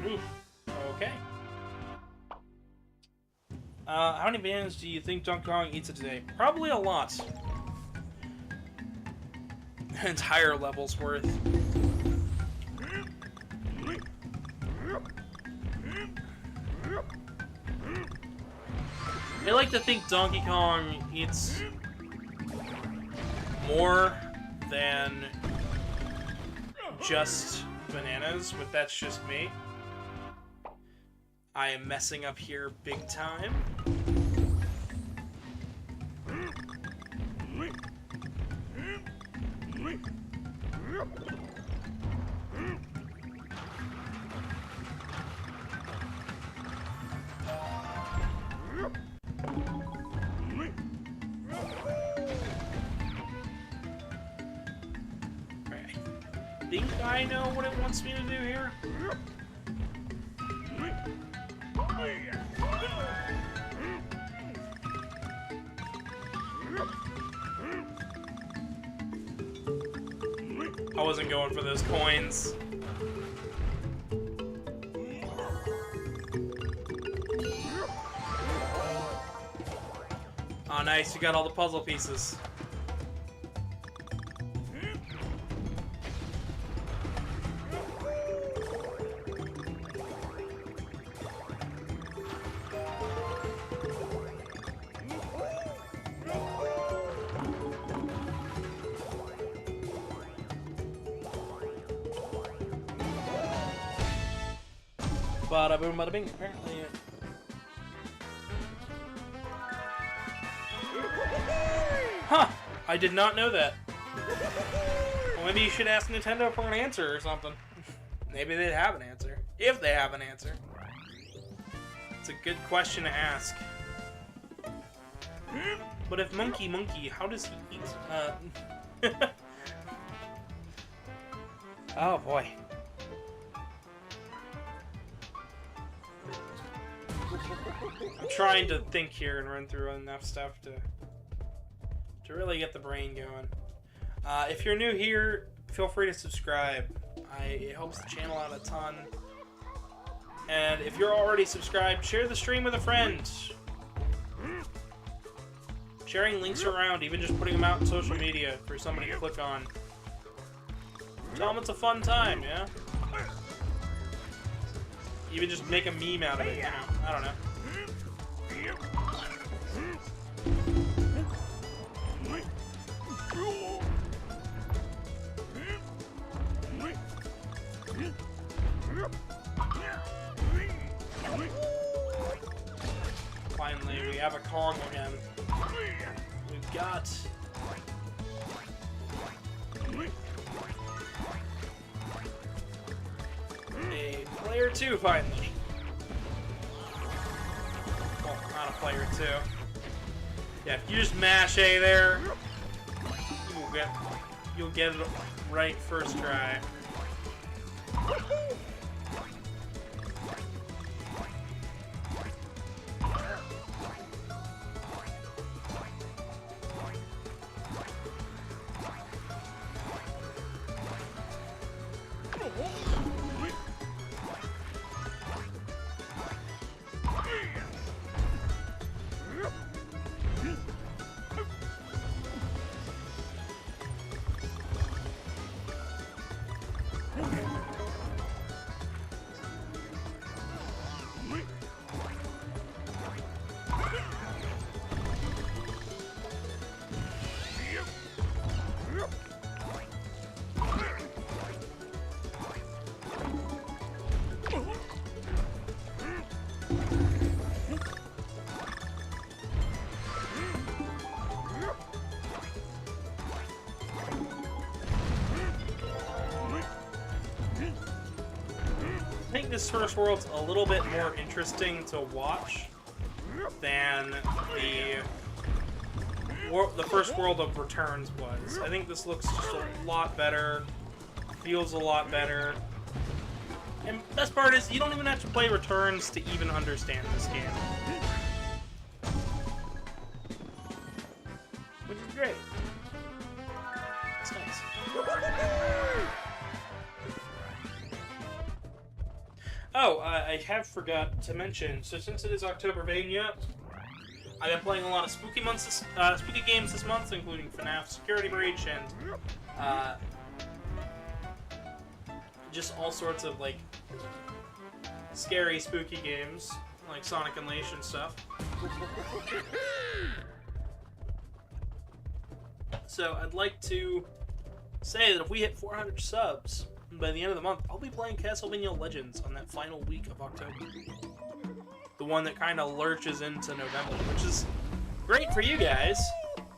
Oof. Okay. How many bananas do you think Donkey Kong eats today? Probably a lot. An entire level's worth. I like to think Donkey Kong eats more than just bananas, but that's just me. I am messing up here big time. I think I know what it wants me to do here. I wasn't going for those coins. Oh, nice. You got all the puzzle pieces. Bada boom, bada bing. Apparently, huh? I did not know that. Well, maybe you should ask Nintendo for an answer or something. Maybe they'd have an answer. If they have an answer. It's a good question to ask. But if monkey, how does he eat? Oh boy. I'm trying to think here and run through enough stuff to really get the brain going. If you're new here, feel free to subscribe. It helps the channel out a ton. And if you're already subscribed, share the stream with a friend. Sharing links around, even just putting them out on social media for somebody to click on. Tell them it's a fun time, yeah? Even just make a meme out of it, you know? I don't know. Finally, we have a Kong again. We've got... a player 2, finally. Well, not a player 2. Yeah, if you just mash A there, you'll get it right first try. I think this first world's a little bit more interesting to watch than the first world of Returns was. I think this looks just a lot better, feels a lot better, and the best part is you don't even have to play Returns to even understand this game. Which is great. It's nice. Oh, I have forgot to mention, so since it is Octobervania, I've been playing a lot of spooky games this month, including FNAF Security Breach and just all sorts of like scary, spooky games like Sonic Unleashed and stuff. So I'd like to say that if we hit 400 subs, by the end of the month, I'll be playing Castlevania Legends on that final week of October. The one that kind of lurches into November, which is great for you guys.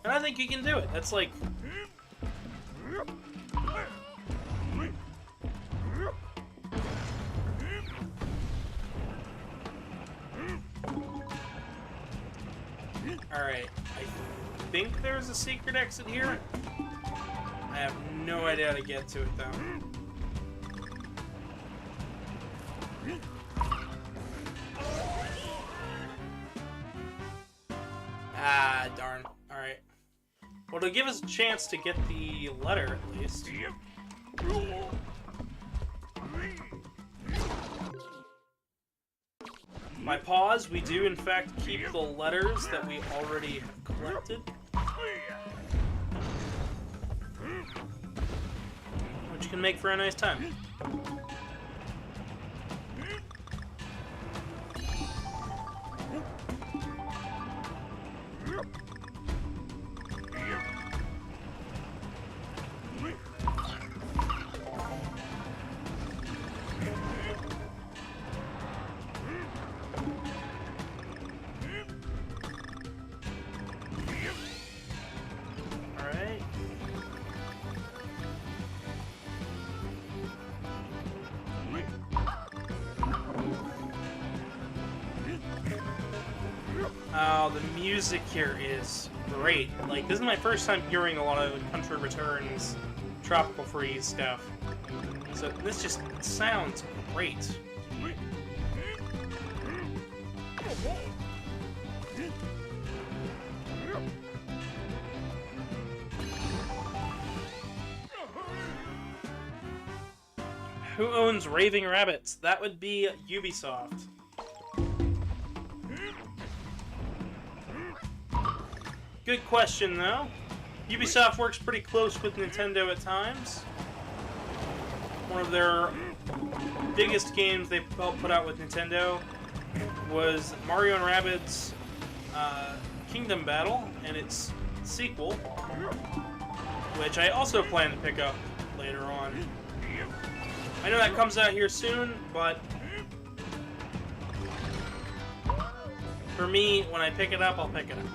And I think you can do it. That's like... Alright, I think there's a secret exit here. I have no idea how to get to it, though. Ah, darn. Alright. Well, it'll give us a chance to get the letter, at least. By pause, we do, in fact, keep the letters that we already have collected. Which can make for a nice time. Oh, the music here is great. Like, this is my first time hearing a lot of Country Returns, Tropical Freeze stuff. So this just sounds great. Who owns Raving Rabbits? That would be Ubisoft. Good question, though. Ubisoft works pretty close with Nintendo at times. One of their biggest games they helped put out with Nintendo was Mario & Rabbids Kingdom Battle and its sequel, which I also plan to pick up later on. I know that comes out here soon, but for me, when I pick it up, I'll pick it up.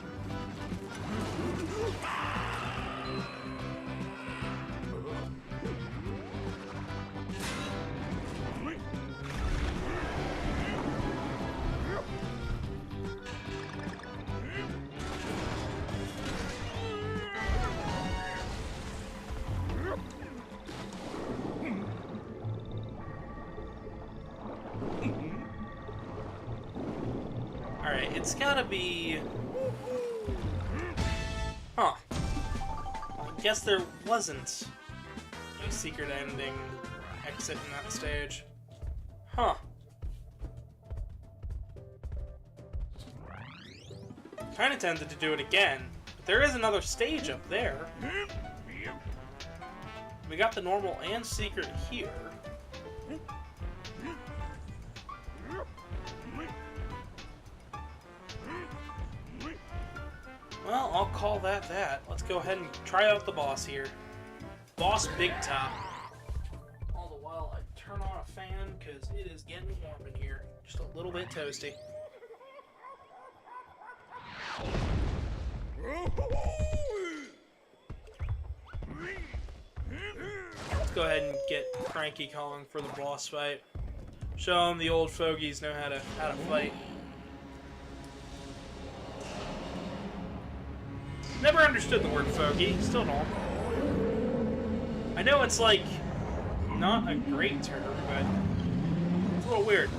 Alright, it's gotta be... Huh. I guess there wasn't a secret ending exit in that stage. Huh. Kinda tempted to do it again, but there is another stage up there. We got the normal and secret here. Well, I'll call that that. Let's go ahead and try out the boss here. Boss Big Top. All the while I turn on a fan because it is getting warm in here. Just a little bit toasty. Let's go ahead and get Cranky Kong for the boss fight. Show him the old fogies know how to fight. Never understood the word fogey, still don't. I know it's like not a great term, but it's a little weird.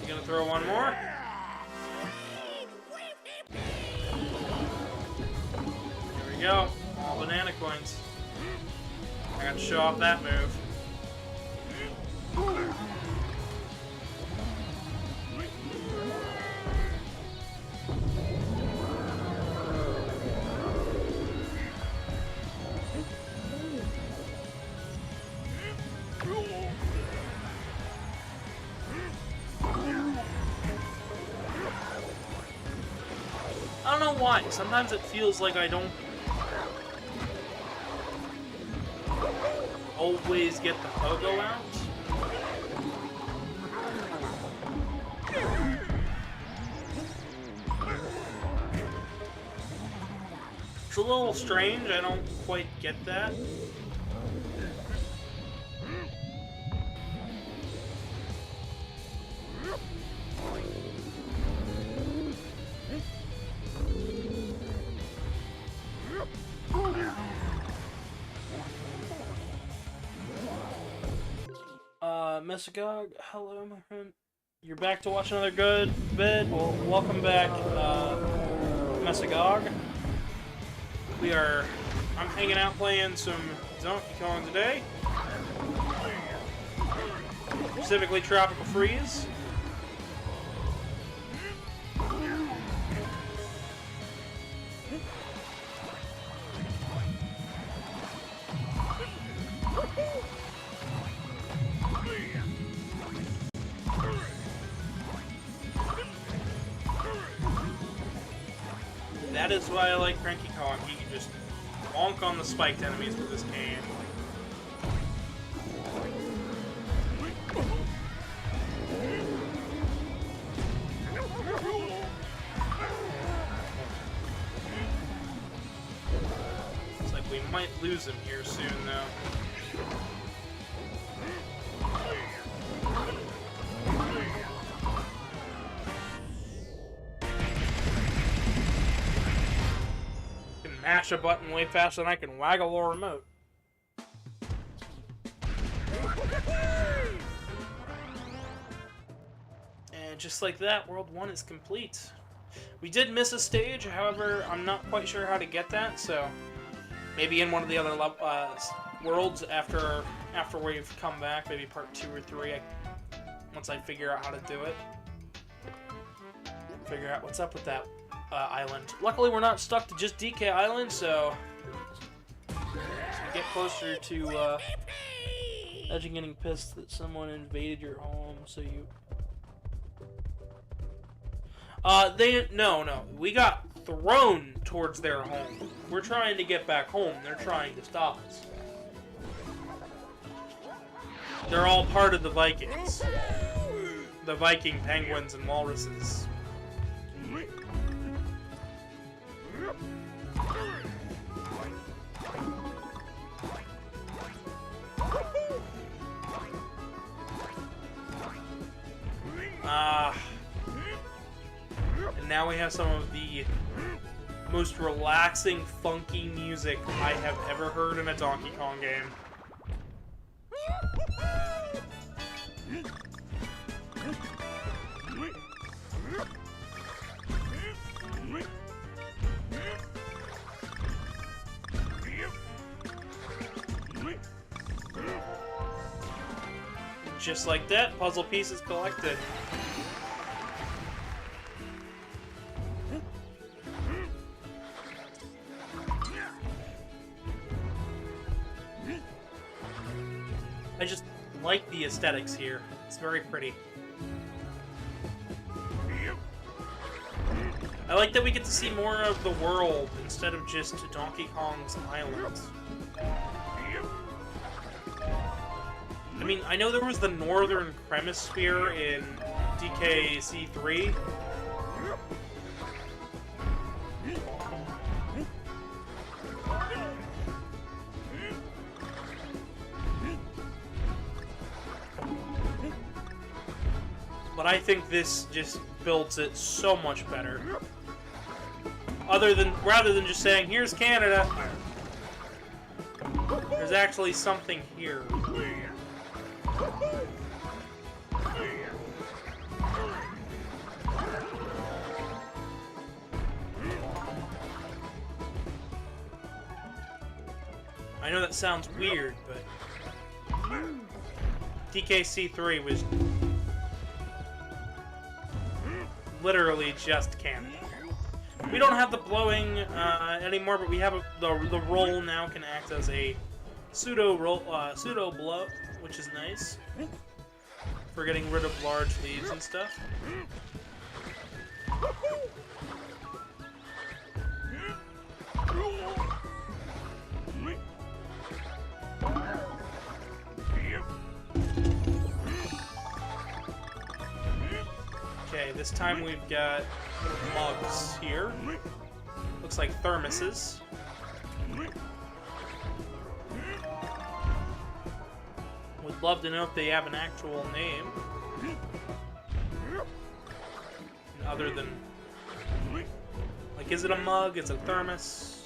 Gonna throw one more. Here we go. All banana coins. forgot to show off that move. I don't know why. Sometimes it feels like I don't always get the pogo out. It's a little strange. I don't quite get that. Mesagog, hello, my friend. You're back to watch another good vid. Well, welcome back, Mesagog. I'm hanging out playing some Donkey Kong today. Specifically Tropical Freeze. That is why I like Cranky Kong. He can just bonk on the spiked enemies with his cane. Looks like we might lose him here soon, though. Mash a button way faster than I can waggle a remote. And just like that, World 1 is complete. We did miss a stage, however, I'm not quite sure how to get that, so maybe in one of the other worlds after we've come back, maybe part 2 or 3, once I figure out how to do it. Figure out what's up with that island. Luckily, we're not stuck to just DK Island, so as we get closer to Edging getting pissed that someone invaded your home, so you... No, we got thrown towards their home. We're trying to get back home. They're trying to stop us. They're all part of the Vikings. The Viking penguins and walruses. And now we have some of the most relaxing, funky music I have ever heard in a Donkey Kong game. Just like that, puzzle pieces collected. I just like the aesthetics here. It's very pretty. I like that we get to see more of the world instead of just Donkey Kong's island. I mean, I know there was the Northern Hemisphere in DKC3. But I think this just builds it so much better. Rather than just saying, here's Canada, there's actually something here. I know that sounds weird, but DKC3 was literally just canon. We don't have the blowing anymore, but we have the roll now can act as a pseudo blow, which is nice for getting rid of large leaves and stuff. Okay, this time we've got mugs here. Looks like thermoses. Would love to know if they have an actual name. Other than... like, is it a mug? Is it a thermos?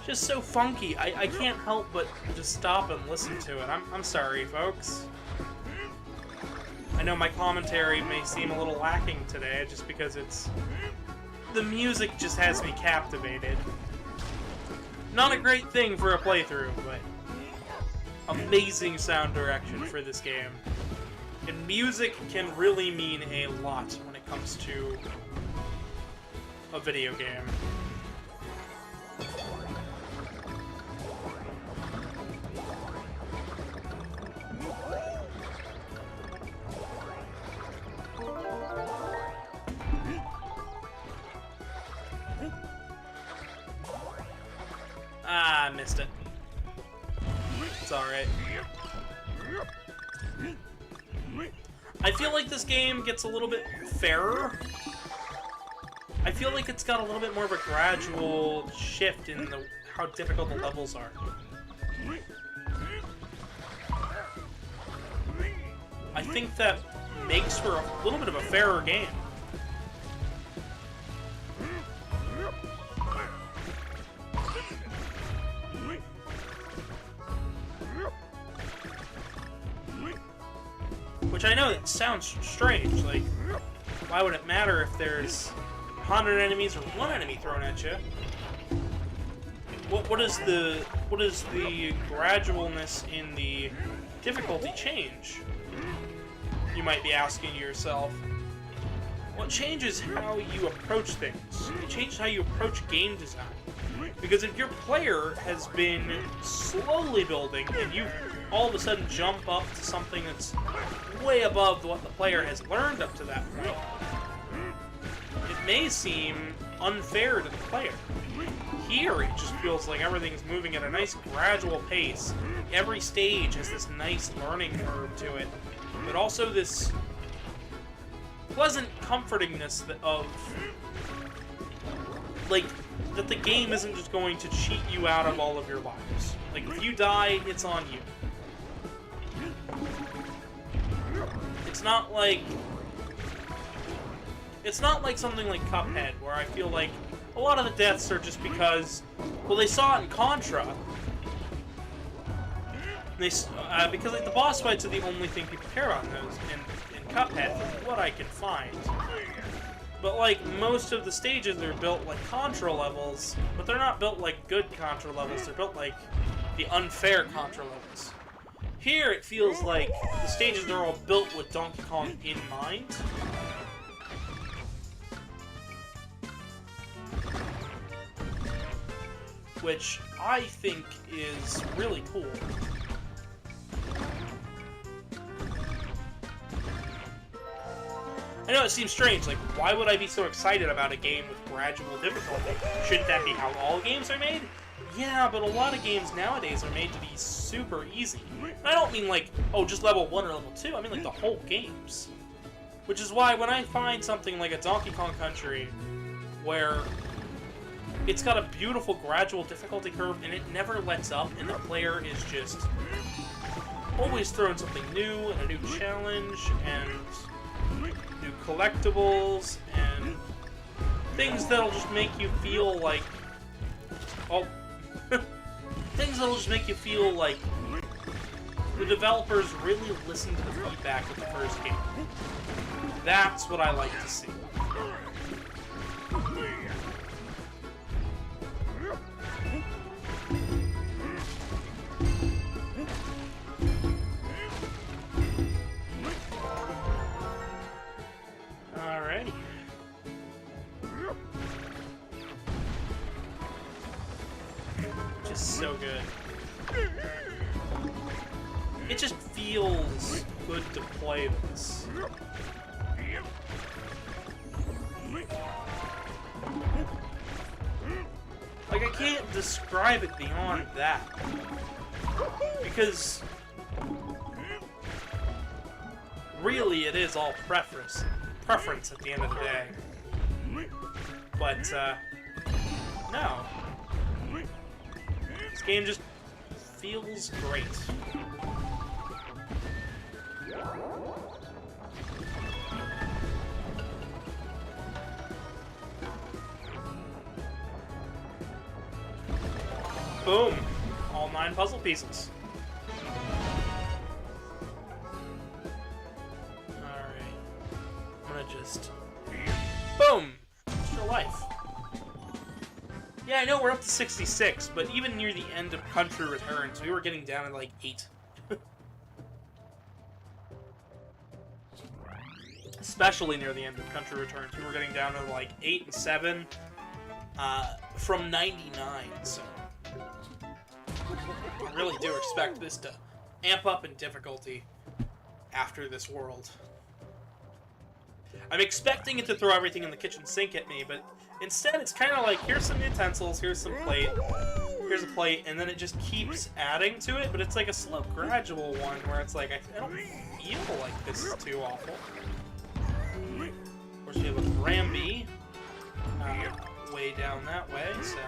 Just so funky. I can't help but just stop and listen to it. I'm sorry, folks. I know my commentary may seem a little lacking today, just because the music just has me captivated. Not a great thing for a playthrough, but amazing sound direction for this game. And music can really mean a lot when it comes to a video game. Ah, I missed it. It's alright. I feel like this game gets a little bit fairer. I feel like it's got a little bit more of a gradual shift in how difficult the levels are. I think that makes for a little bit of a fairer game. Which I know that sounds strange, like, why would it matter if there's 100 enemies or one enemy thrown at you? What is the gradualness in the difficulty change? You might be asking yourself. Well, it changes how you approach things. It changes how you approach game design. Because if your player has been slowly building and you all of a sudden jump up to something that's way above what the player has learned up to that point, it may seem unfair to the player. Here, it just feels like everything's moving at a nice gradual pace. Every stage has this nice learning curve to it, but also this pleasant comfortingness of, like, that the game isn't just going to cheat you out of all of your lives. Like, if you die, it's on you. It's not like something like Cuphead, where I feel like a lot of the deaths are just because, well, they saw it in Contra. Because like the boss fights are the only thing people care about in those in Cuphead, from what I can find. But like most of the stages are built like Contra levels, but they're not built like good Contra levels. They're built like the unfair Contra levels. Here, it feels like the stages are all built with Donkey Kong in mind. Which I think is really cool. I know it seems strange, like, why would I be so excited about a game with gradual difficulty? Shouldn't that be how all games are made? Yeah, but a lot of games nowadays are made to be super easy. And I don't mean like, oh, just level 1 or level 2, I mean like the whole games. Which is why when I find something like a Donkey Kong Country, where it's got a beautiful gradual difficulty curve and it never lets up, and the player is just always throwing something new and a new challenge, and new collectibles, and things that'll just make you feel like... Oh. Things that'll just make you feel like the developers really listened to the feedback of the first game. That's what I like to see. Alrighty. Just so good. It just feels good to play this. Like, I can't describe it beyond that. Because really it is all preference at the end of the day. But, no. This game just feels great. Boom! All 9 puzzle pieces. Alright. I'm gonna just... Boom! Extra life. Yeah, I know we're up to 66, but even near the end of Country Returns, we were getting down to like 8. Especially near the end of Country Returns, we were getting down to like 8 and 7 from 99, so... I really do expect this to amp up in difficulty after this world. I'm expecting it to throw everything in the kitchen sink at me, but instead it's kind of like, here's some utensils, here's some plate, here's a plate, and then it just keeps adding to it, but it's like a slow, gradual one where it's like, I don't feel like this is too awful. Of course, we have a Gramby way down that way, so...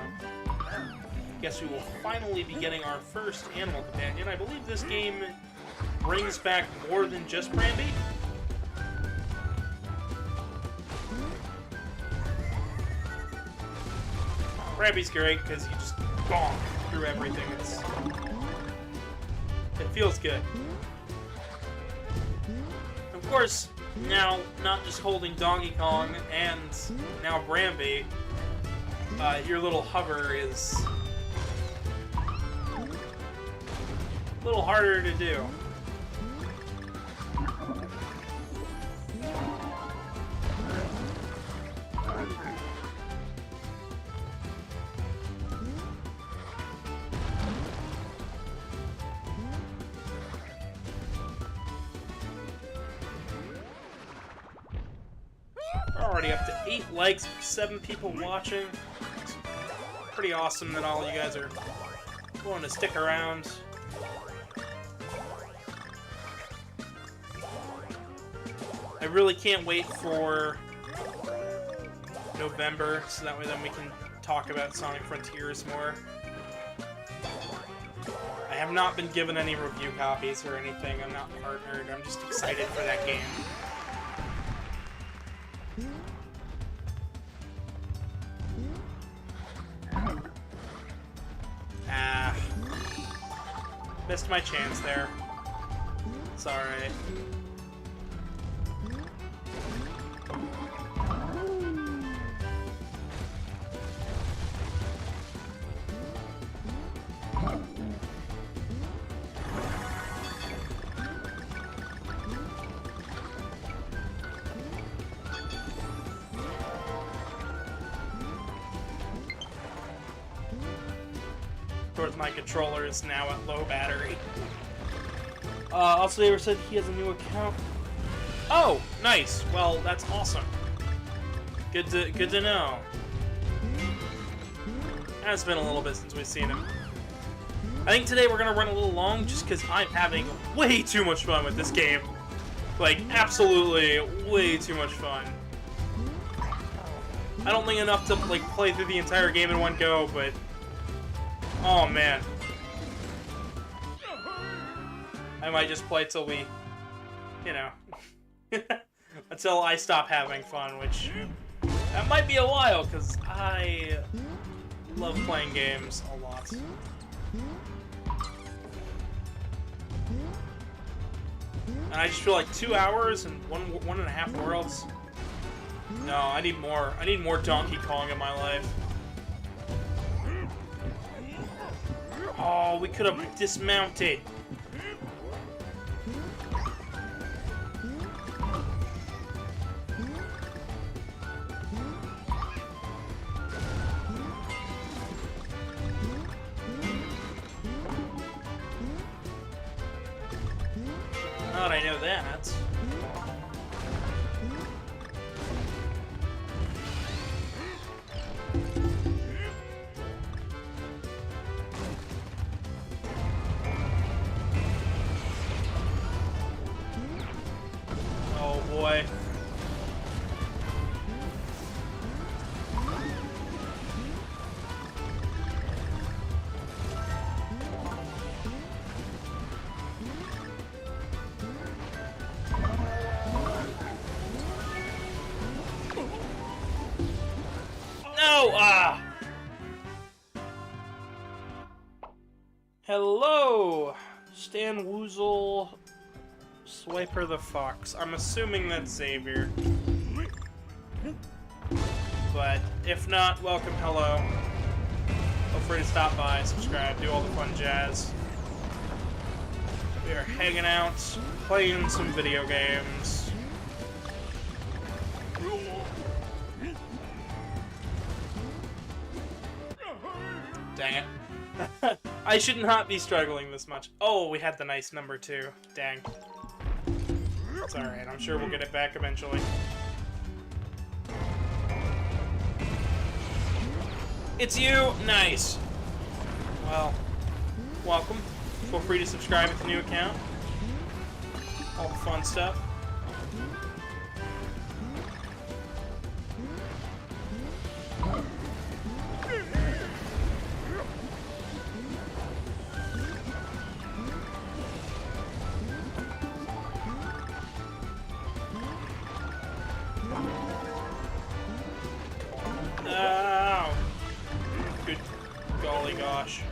Guess we will finally be getting our first animal companion. I believe this game brings back more than just Gramby. Gramby's great because you just bonk through everything. It feels good. Of course, now not just holding Donkey Kong and now Gramby, your little hover is a little harder to do. We're already up to 8 likes, 7 people watching. It's pretty awesome that all you guys are willing to stick around. I really can't wait for November, so that way then we can talk about Sonic Frontiers more. I have not been given any review copies or anything, I'm not partnered, I'm just excited for that game. Ah. Missed my chance there. It's alright. Of course, my controller is now at low battery. Also, they said he has a new account. Oh, nice. Well, that's awesome. Good to know. It's been a little bit since we've seen him. I think today we're gonna run a little long, just because I'm having way too much fun with this game. Like, absolutely way too much fun. I don't think enough to like play through the entire game in one go, but oh man. I might just play till we, you know, until I stop having fun, which that might be a while, because I love playing games a lot. And I just feel like 2 hours and one and a half worlds. No, I need more. I need more Donkey Kong in my life. Oh, we could have dismounted. Now that I know that. Oh boy. No! Ah! Hello! Stan Woozle, Swiper the Fox. I'm assuming that's Xavier. But if not, welcome, hello. Feel free to stop by, subscribe, do all the fun jazz. We are hanging out, playing some video games. Dang it. I should not be struggling this much. Oh, we had the nice number too. Dang. It's alright, I'm sure we'll get it back eventually. It's you! Nice! Well, welcome. Feel free to subscribe with a new account. All the fun stuff. Ow! Good golly gosh.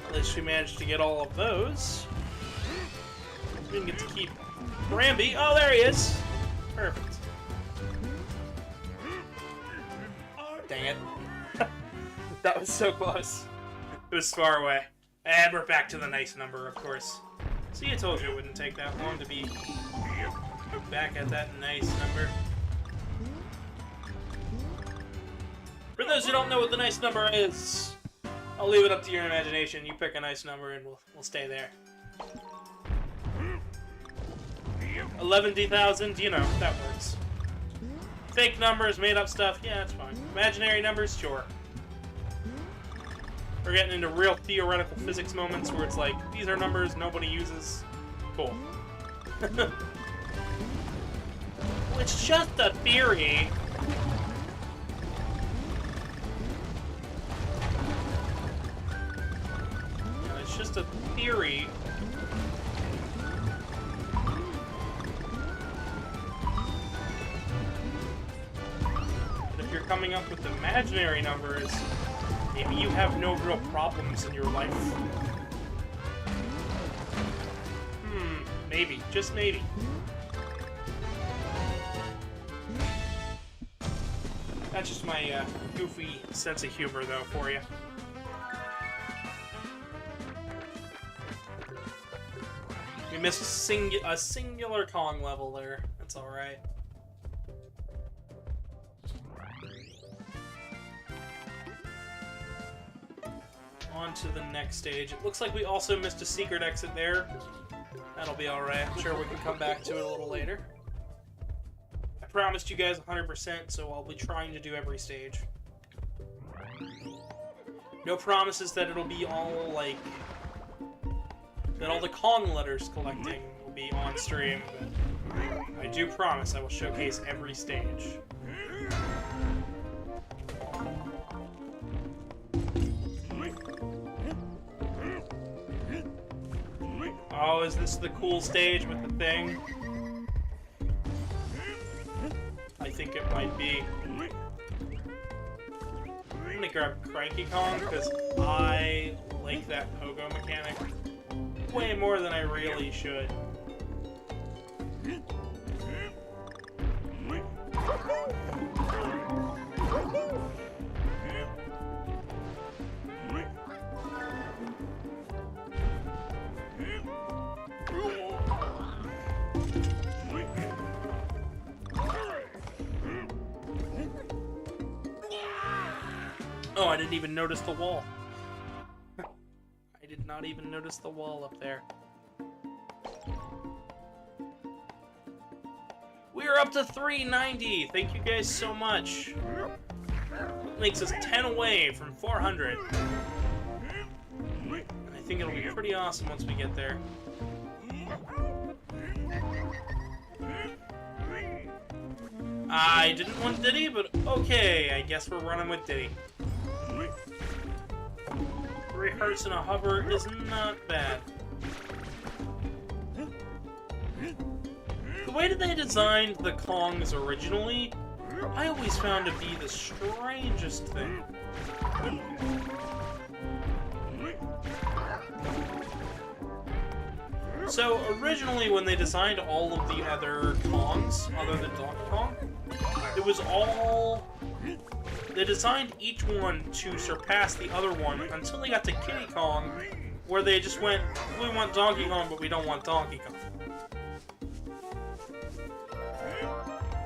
At least we managed to get all of those. We didn't get to keep Ramby. Oh, there he is! Perfect. Dang it. That was so close. It was far away. And we're back to the nice number, of course. See, I told you it wouldn't take that long to be back at that nice number. For those who don't know what the nice number is, I'll leave it up to your imagination. You pick a nice number and we'll stay there. 11,000, you know, that works. Fake numbers, made up stuff, yeah, that's fine. Imaginary numbers, sure. We're getting into real theoretical physics moments where it's like, these are numbers nobody uses. Cool. Well, it's just a theory. No, it's just a theory. But if you're coming up with imaginary numbers, maybe you have no real problems in your life. Maybe. Just maybe. That's just my goofy sense of humor, though, for you. We missed a singular Kong level there. That's alright. On to the next stage. It looks like we also missed a secret exit there. That'll be alright. I'm sure we can come back to it a little later. I promised you guys 100%, so I'll be trying to do every stage. No promises that it'll be all, like... that all the Kong letters collecting will be on stream, but I do promise I will showcase every stage. Oh, is this the cool stage with the thing? I think it might be. I'm gonna grab Cranky Kong, because I like that pogo mechanic way more than I really should. Oh, I didn't even notice the wall. I did not even notice the wall up there. We are up to 390. Thank you guys so much. Makes us 10 away from 400. And I think it'll be pretty awesome once we get there. I didn't want Diddy, but okay, I guess we're running with Diddy. 3 hearts and a hover is not bad. The way that they designed the Kongs originally, I always found to be the strangest thing. So, originally when they designed all of the other Kongs, other than Donkey Kong, it was all... They designed each one to surpass the other one until they got to Kiddy Kong, where they just went, we want Donkey Kong, but we don't want Donkey Kong.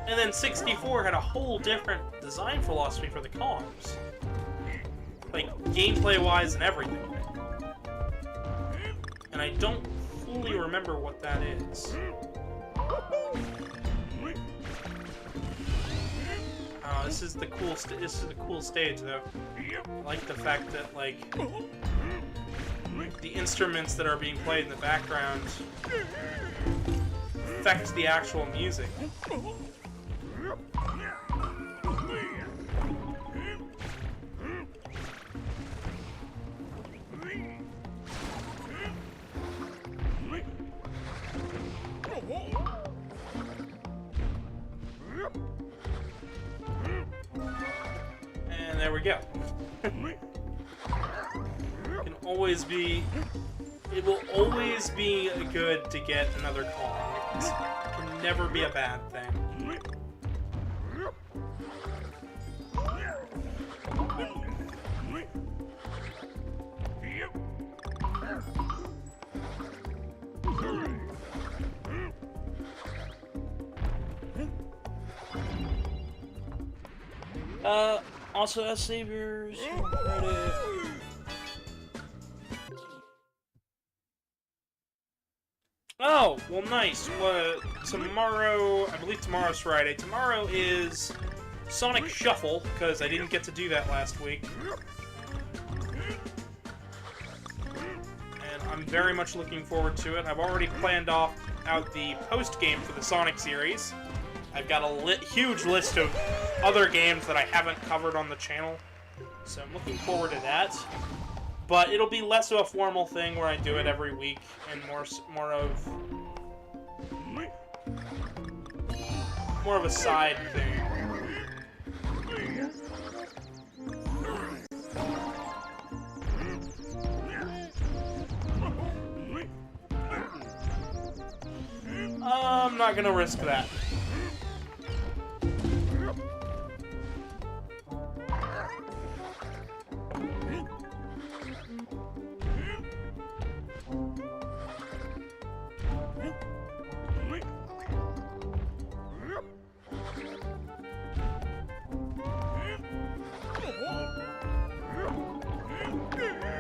And then 64 had a whole different design philosophy for the Kongs. Like, gameplay-wise and everything. And I don't fully remember what that is. This is the cool stage, though. I like the fact that, like, the instruments that are being played in the background affect the actual music. And there we go. It will always be good to get another Kong. It can never be a bad thing. Also as saviors, credit. Oh, well, nice. Tomorrow, I believe tomorrow's Friday. Tomorrow is Sonic Shuffle, because I didn't get to do that last week. And I'm very much looking forward to it. I've already planned out the post-game for the Sonic series. I've got a huge list of other games that I haven't covered on the channel, so I'm looking forward to that. But it'll be less of a formal thing where I do it every week, and more of a side thing. I'm not gonna risk that.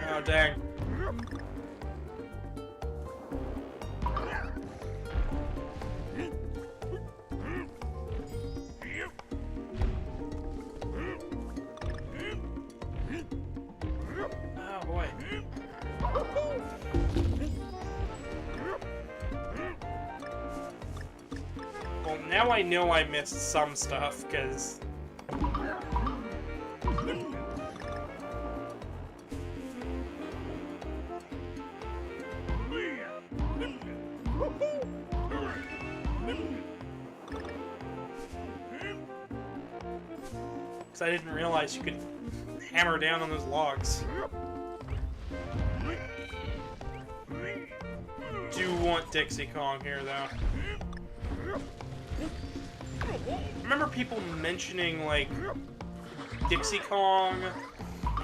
Oh, dang. Oh, boy. Well, now I know I missed some stuff, because... Because I didn't realize you could hammer down on those logs. Do want Dixie Kong here, though. I remember people mentioning, like, Dixie Kong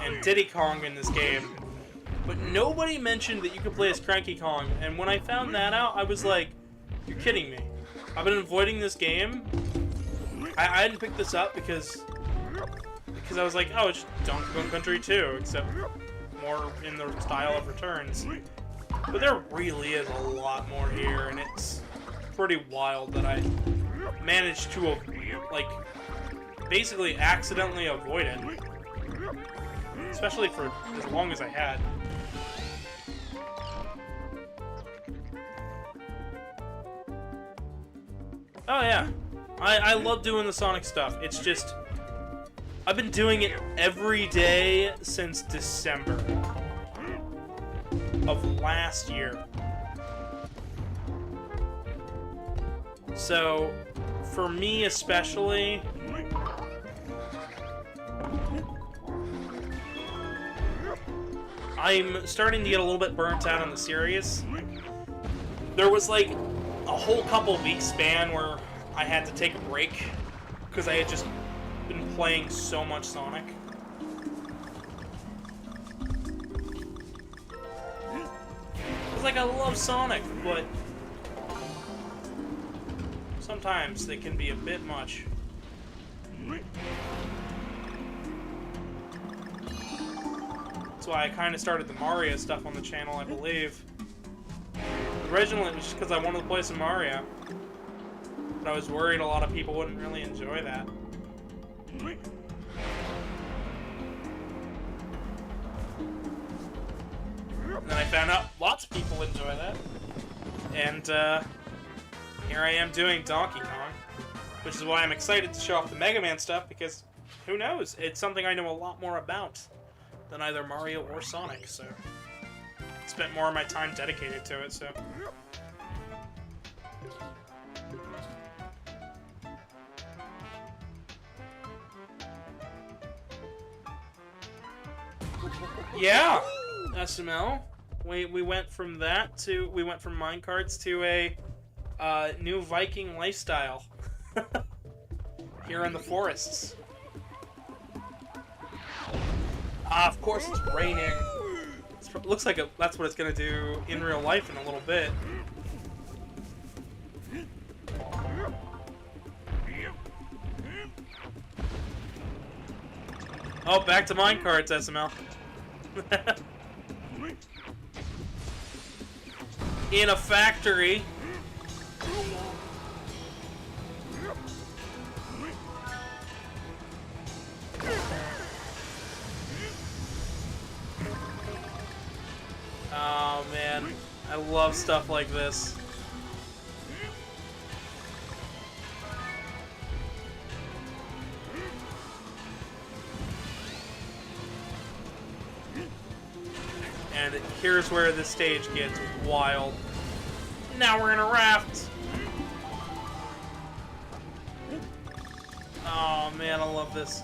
and Diddy Kong in this game, but nobody mentioned that you could play as Cranky Kong, and when I found that out, I was like, you're kidding me. I've been avoiding this game. I didn't pick this up because I was like, oh, it's Donkey Kong Country 2, except more in the style of Returns. But there really is a lot more here, and it's pretty wild that I managed to, like, basically accidentally avoid it. Especially for as long as I had. Oh yeah, I love doing the Sonic stuff. It's just, I've been doing it every day since December of last year. So, for me especially, I'm starting to get a little bit burnt out on the series. There was like a whole couple week span where I had to take a break because I had just been playing so much Sonic. It's like I love Sonic, but sometimes they can be a bit much. That's why I kind of started the Mario stuff on the channel, I believe. Originally, it was just because I wanted to play some Mario. But I was worried a lot of people wouldn't really enjoy that. And then I found out lots of people enjoy that. And here I am doing Donkey Kong. Which is why I'm excited to show off the Mega Man stuff, because who knows? It's something I know a lot more about than either Mario or Sonic, so I spent more of my time dedicated to it, so. Yeah, SML. We went from that to, we went from minecarts to a new Viking lifestyle here in the forests. Of course it's raining. It looks like that's what it's gonna do in real life in a little bit. Oh, back to minecarts, SML. In a factory. Oh man, I love stuff like this. And here's where the stage gets wild. Now we're in a raft. Oh man, I love this.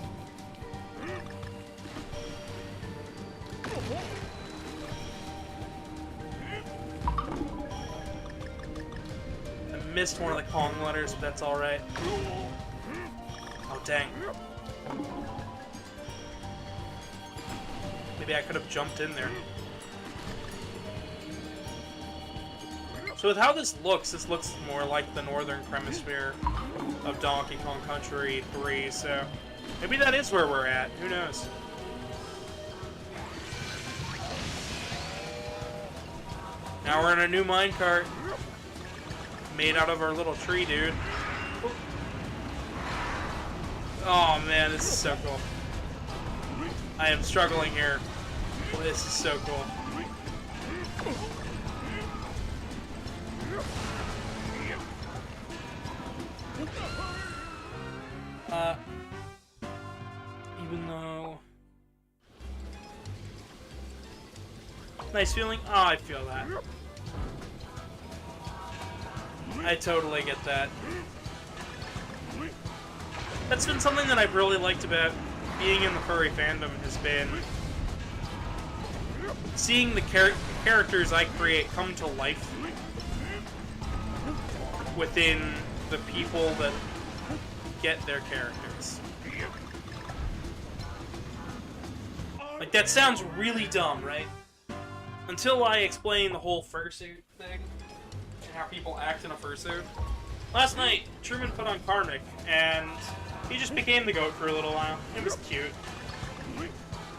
I missed one of the Kong letters, but that's alright. Oh dang. Maybe I could have jumped in there. So with how this looks more like the northern hemisphere of Donkey Kong Country 3, so maybe that is where we're at. Who knows? Now we're in a new minecart made out of our little tree dude. Oh man, this is so cool. I am struggling here. This is so cool. Even though... Nice feeling? Oh, I feel that. I totally get that. That's been something that I've really liked about being in the furry fandom has been seeing the characters I create come to life within the people that get their characters. Like, that sounds really dumb, right? Until I explain the whole fursuit thing and how people act in a fursuit. Last night, Truman put on Karmic, and he just became the goat for a little while. It was cute. But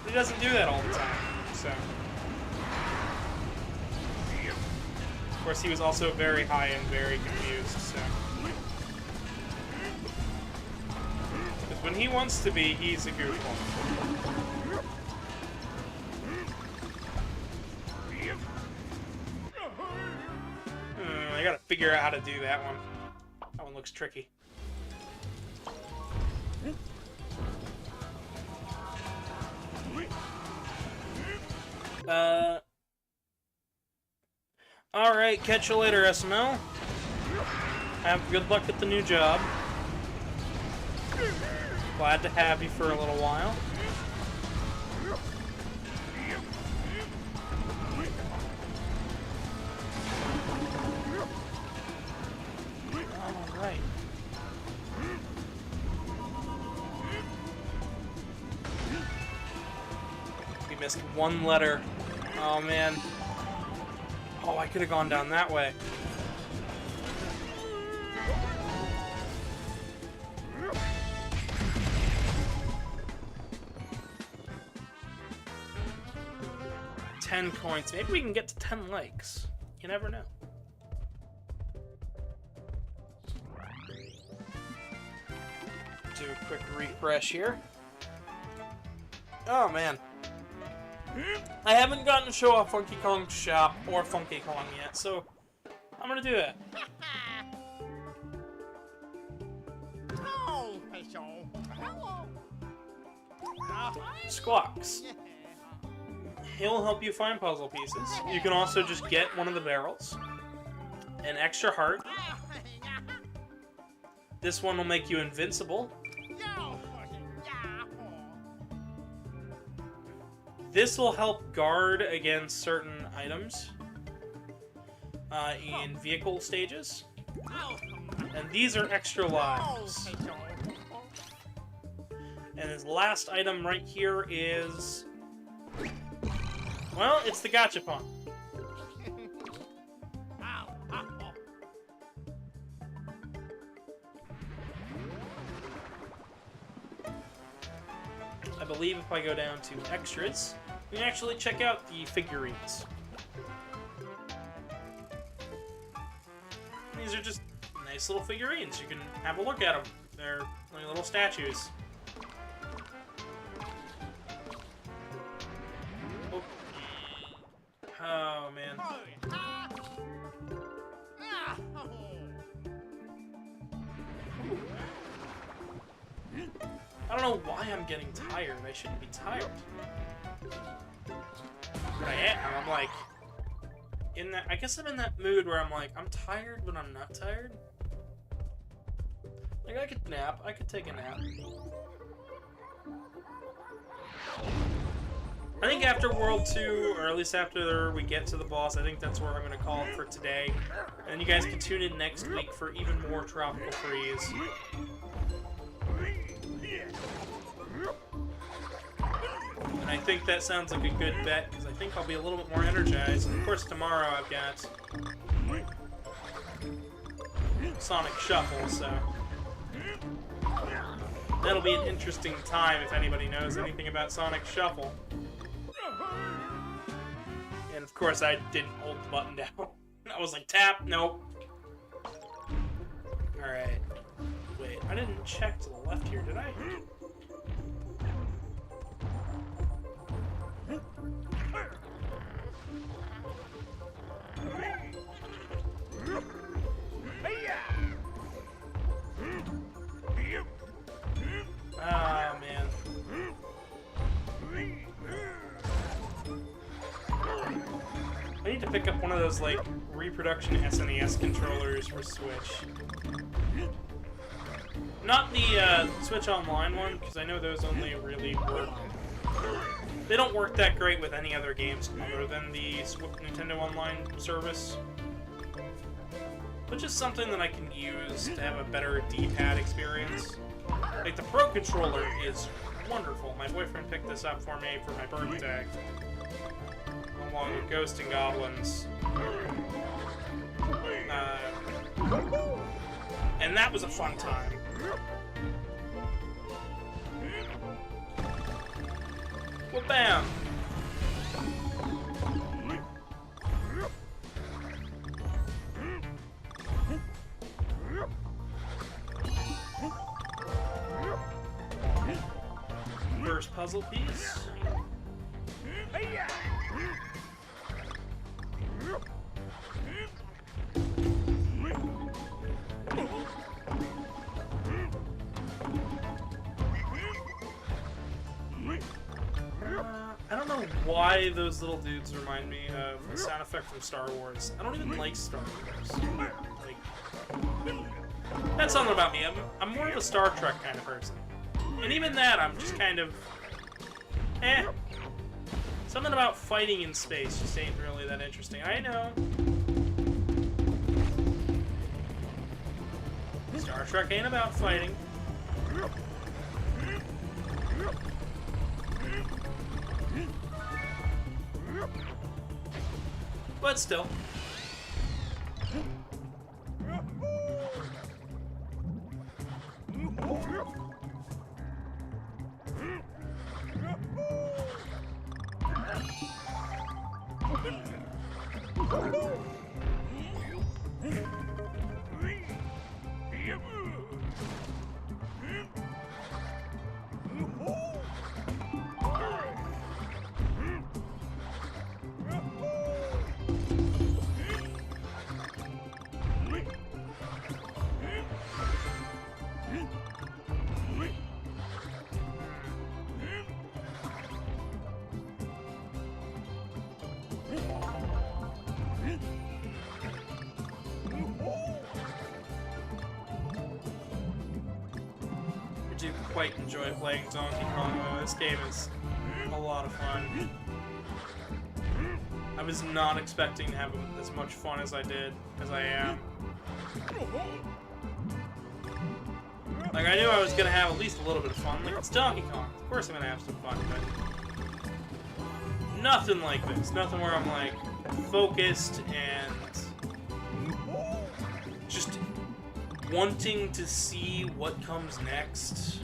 he doesn't do that all the time, so. Of course, he was also very high and very confused, so. Because when he wants to be, he's a goofball. I gotta figure out how to do that one. That one looks tricky. Alright, catch you later, SML. Have good luck at the new job. Glad to have you for a little while. Alright. We missed one letter. Oh, man. Oh, I could have gone down that way. $10 coins. Maybe we can get to 10 likes. You never know. Do a quick refresh here. Oh, man. I haven't gotten to show off Funky Kong's shop or Funky Kong yet, so I'm gonna do that. Squawks. He'll help you find puzzle pieces. You can also just get one of the barrels. An extra heart. This one will make you invincible. This will help guard against certain items in vehicle stages. And these are extra lives. And his last item right here is... well, it's the gachapon. I believe if I go down to extras, we can actually check out the figurines. These are just nice little figurines. You can have a look at them. They're like little statues. Oh, oh man. I don't know why I'm getting tired. I shouldn't be tired. But I am. I'm like, in that. I guess I'm in that mood where I'm like, I'm tired, but I'm not tired. Like, I could nap. I could take a nap. I think after World 2, or at least after we get to the boss, I think that's where I'm going to call it for today. And you guys can tune in next week for even more Tropical Freeze. And I think that sounds like a good bet, because I think I'll be a little bit more energized. And of course, tomorrow I've got Sonic Shuffle, so that'll be an interesting time if anybody knows anything about Sonic Shuffle. And of course, I didn't hold the button down. I was like, tap, nope. Alright. Wait, I didn't check to the left here, did I? Ah, man. I need to pick up one of those, like, reproduction SNES controllers for Switch. Not the Switch Online one, because I know those only really work. They don't work that great with any other games other than the Nintendo Online service. Which is something that I can use to have a better D-pad experience. Like, the Pro Controller is wonderful. My boyfriend picked this up for me for my birthday. Along with Ghosts and Goblins. And that was a fun time. Well, bam! First puzzle piece. I don't know why those little dudes remind me of a sound effect from Star Wars. I don't even like Star Wars. Like, that's something about me. I'm more of a Star Trek kind of person. And even that, I'm just kind of... eh. Something about fighting in space just ain't really that interesting. I know. Star Trek ain't about fighting. But still. I do quite enjoy playing Donkey Kong. This game is a lot of fun. I was not expecting to have as much fun as I did, as I am. Like, I knew I was gonna have at least a little bit of fun. Like, it's Donkey Kong. Of course I'm gonna have some fun, but nothing like this. Nothing where I'm, like, focused and just wanting to see what comes next.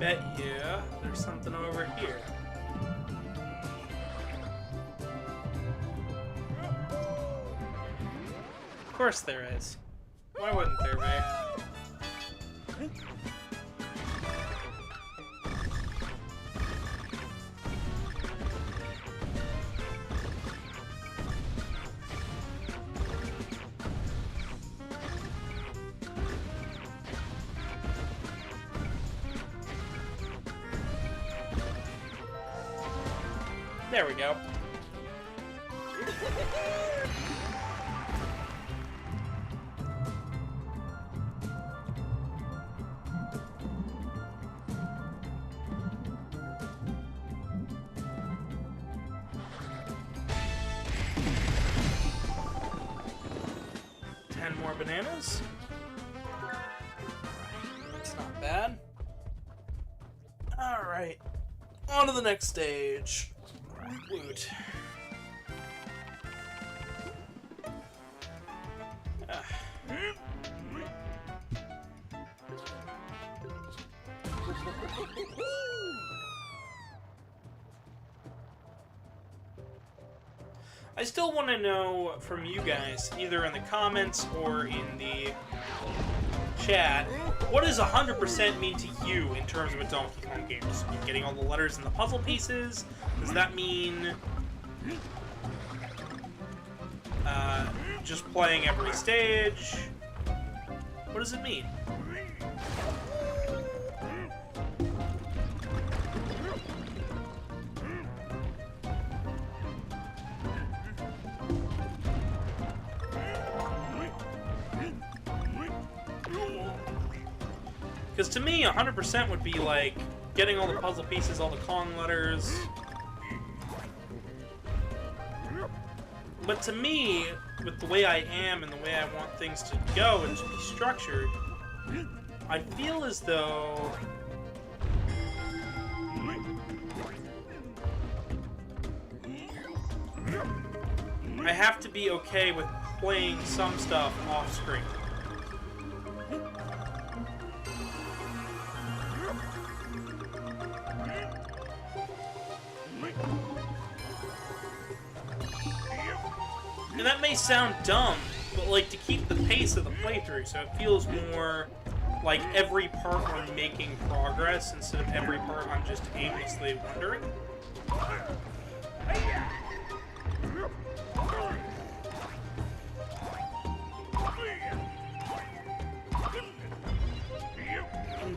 Bet you there's something over here. Of course there is. Why wouldn't there be? There we go. More bananas. It's not bad. Alright. On to the next stage. Woot. I still want to know from you guys, either in the comments or in the chat, what does 100% mean to you in terms of a Donkey Kong game? Does it mean getting all the letters and the puzzle pieces? Does that mean just playing every stage? What does it mean? Because to me, 100% would be like getting all the puzzle pieces, all the Kong letters. But to me, with the way I am and the way I want things to go and to be structured, I feel as though I have to be okay with playing some stuff off screen. And that may sound dumb, but like to keep the pace of the playthrough, so it feels more like every part we're making progress instead of every part I'm just aimlessly wandering. And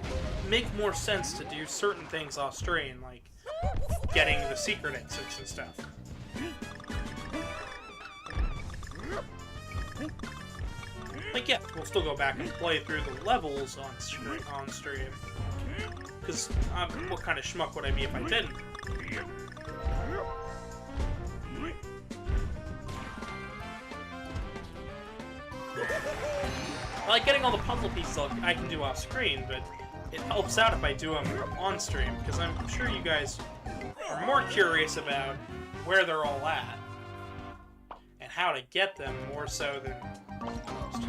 make more sense to do certain things off screen, like getting the secret exits and stuff. Like, yeah, we'll still go back and play through the levels on stream. Because what kind of schmuck would I be if I didn't? Like, getting all the puzzle pieces I can do off screen, but it helps out if I do them on stream, because I'm sure you guys are more curious about where they're all at and how to get them more so than most.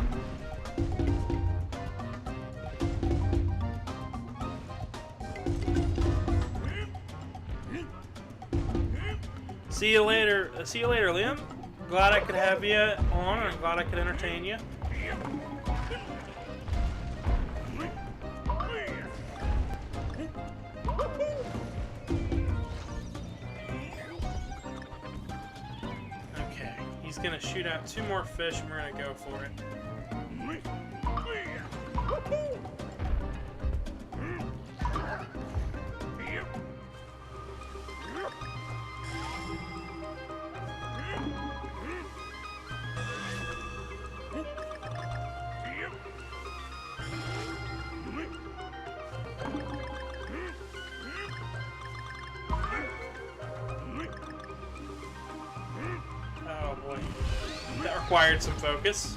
See you later, Liam. Glad I could have you on, and glad I could entertain you. Okay, he's gonna shoot out 2 more fish, and we're gonna go for it. Oh boy, that required some focus.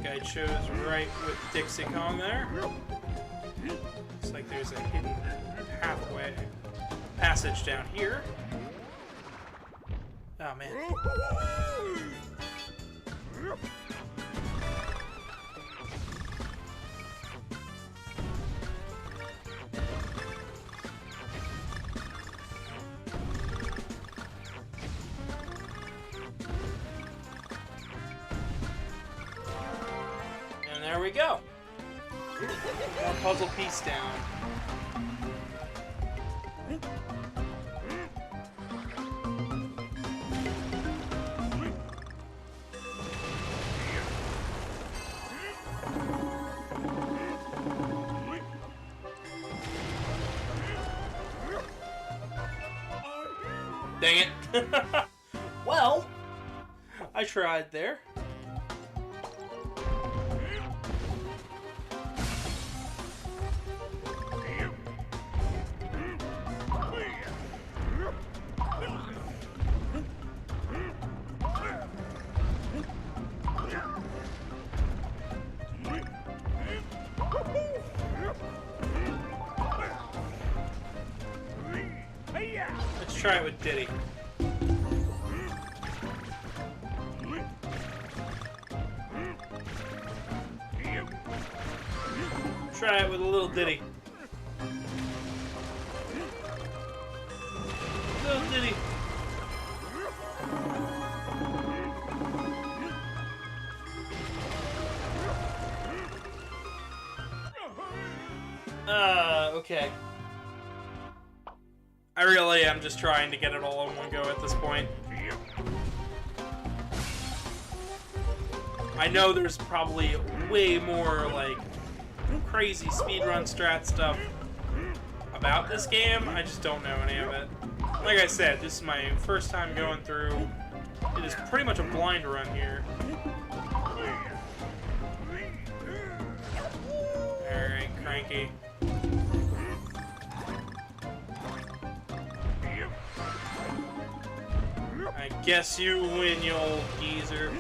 I chose right with Dixie Kong there. Looks like there's a hidden pathway passage down here. Oh man. There we go. More puzzle piece down. Dang it. Well, I tried there. try it with Diddy. Try it with a little Diddy. Little Diddy. Okay. I really am just trying to get it all in one go at this point. I know there's probably way more, like, crazy speedrun strat stuff about this game. I just don't know any of it. Like I said, this is my first time going through. It is pretty much a blind run here. Alright, cranky. I guess you win, you old geezer.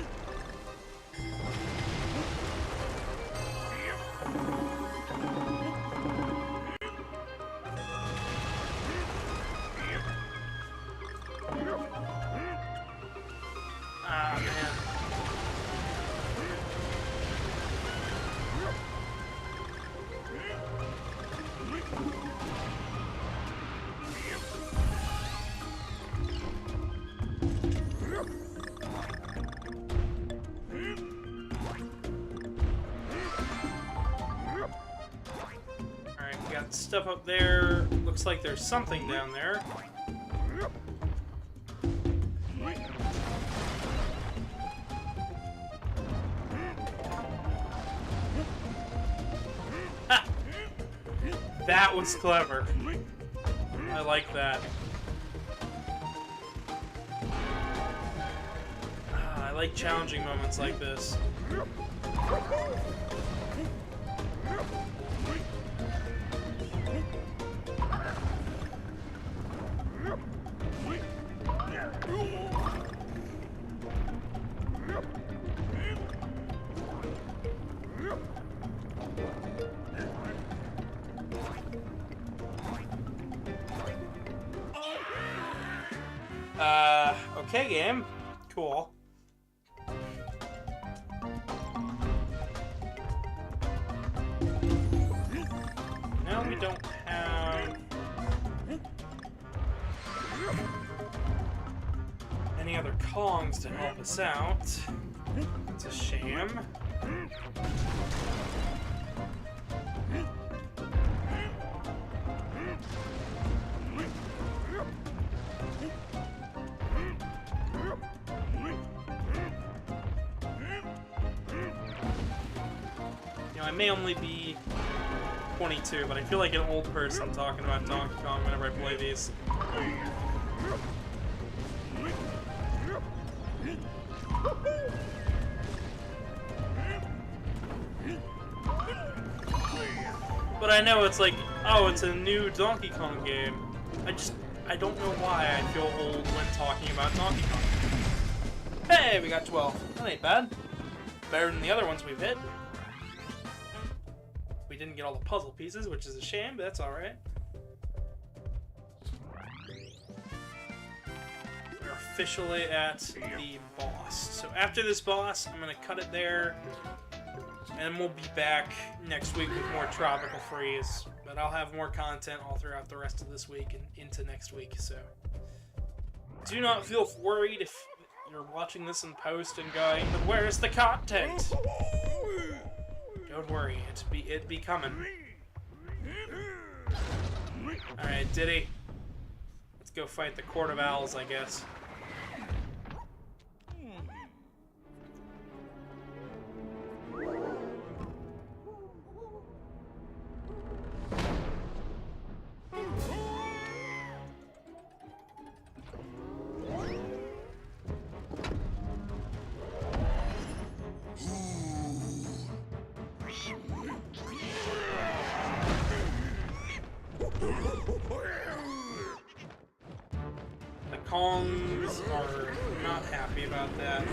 Ah, man. Stuff up there. Looks like there's something down there. Ha! That was clever. I like that. I like challenging moments like this. Okay, game. Cool. Now we don't have any other Kongs to help us out. It's a shame. I may only be 22, but I feel like an old person talking about Donkey Kong whenever I play these. But I know it's like, oh, it's a new Donkey Kong game. I don't know why I feel old when talking about Donkey Kong. Hey, we got 12. That ain't bad. Better than the other ones we've hit. We didn't get all the puzzle pieces, which is a shame, but that's alright. We're officially at the boss. So after this boss, I'm going to cut it there. And we'll be back next week with more Tropical Freeze. But I'll have more content all throughout the rest of this week and into next week, so... Do not feel worried if you're watching this in post and going, but where's the content? Don't worry, it'd be coming. Alright, Diddy. Let's go fight the Court of Owls, I guess. The Kongs are not happy about that.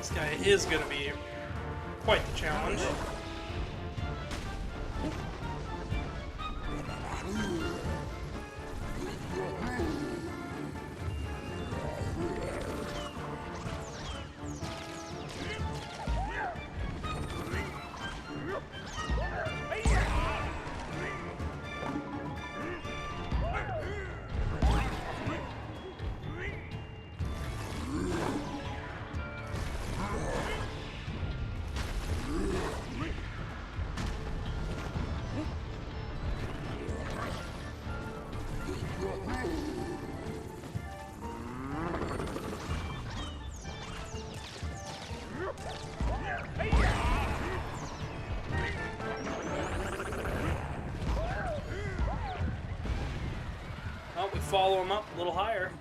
This guy is going to be quite the challenge. Oh, we follow him up a little higher.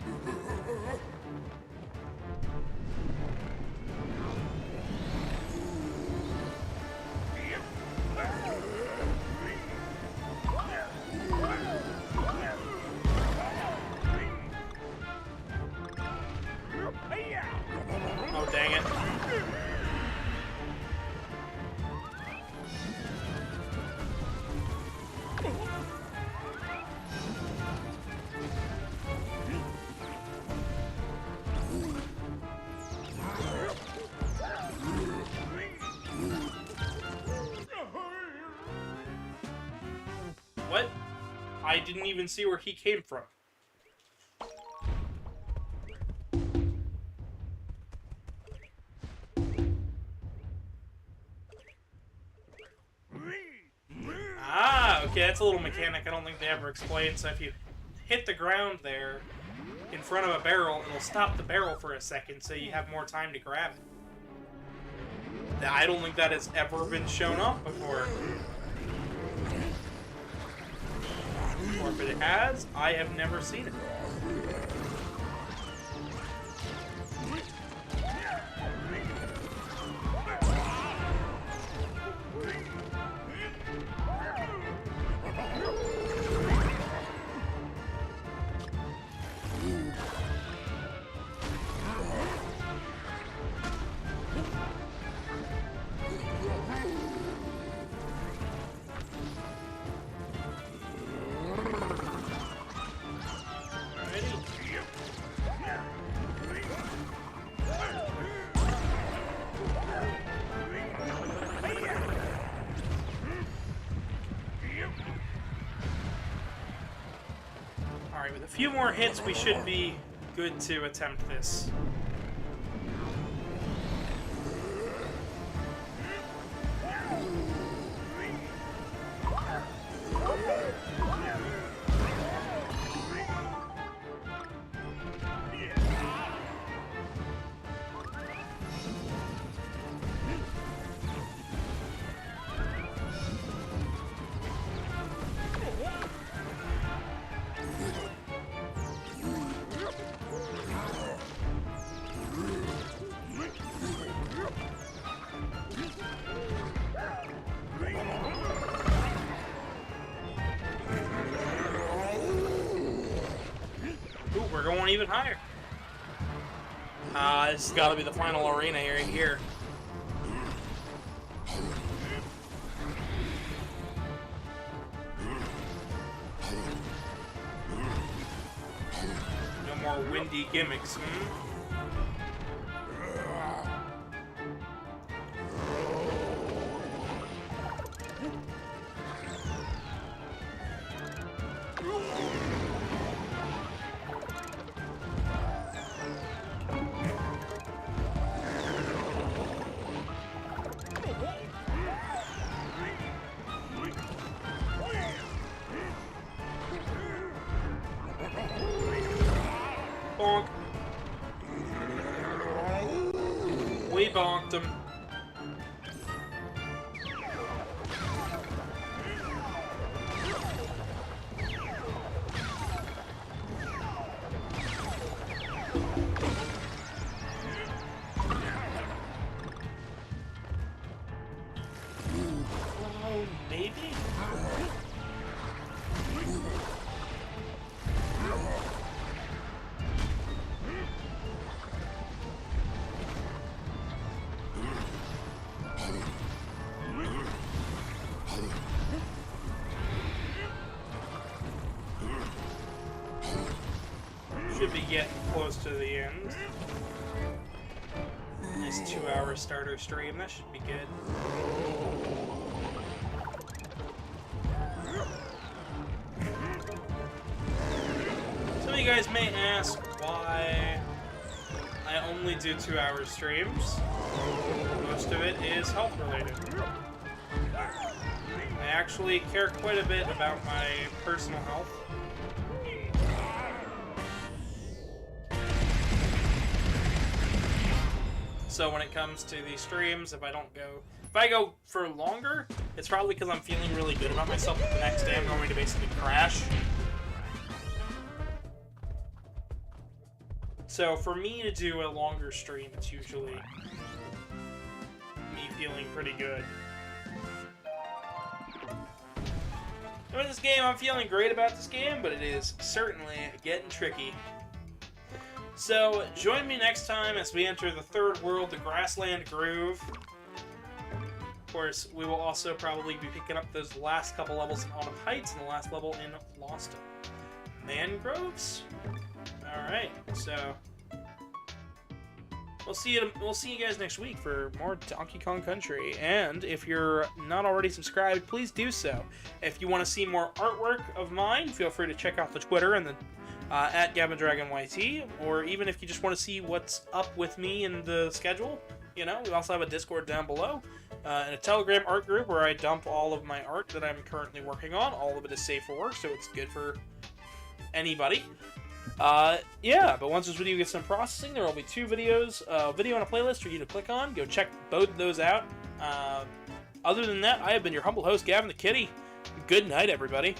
Oh, dang it. What? I didn't even see where he came from. Ah, okay, that's a little mechanic I don't think they ever explained. So if you hit the ground there in front of a barrel, it'll stop the barrel for a second so you have more time to grab it. I don't think that has ever been shown off before. Or if it has, I have never seen it. Alright, with a few more hits, we should be good to attempt this. Ooh, we're going even higher. This has got to be the final arena right here. No more windy gimmicks, hmm? Bonk. We bonked him. Oh, maybe? Should be getting close to the end. Nice 2-hour starter stream. That should be good. Some of you guys may ask why I only do 2-hour streams. Most of it is health related. I actually care quite a bit about my personal health. So when it comes to these streams, if I go for longer, it's probably because I'm feeling really good about myself, but the next day I'm going to basically crash. So for me to do a longer stream, it's usually me feeling pretty good. And with this game, I'm feeling great about this game, but it is certainly getting tricky. So, join me next time as we enter the third world, the Grassland Groove. Of course, we will also probably be picking up those last couple levels in Autumn Heights and the last level in Lost Mangroves. Alright, so we'll see you guys next week for more Donkey Kong Country. And if you're not already subscribed, please do so. If you want to see more artwork of mine, feel free to check out the Twitter and the at GavinDragonYT, or even if you just want to see what's up with me in the schedule, you know, we also have a Discord down below, and a Telegram art group where I dump all of my art that I'm currently working on. All of it is safe for work, so it's good for anybody. Yeah, but once this video gets done processing, there will be 2 videos, a video and a playlist for you to click on. Go check both of those out. Other than that, I have been your humble host, Gavin the Kitty. Good night, everybody.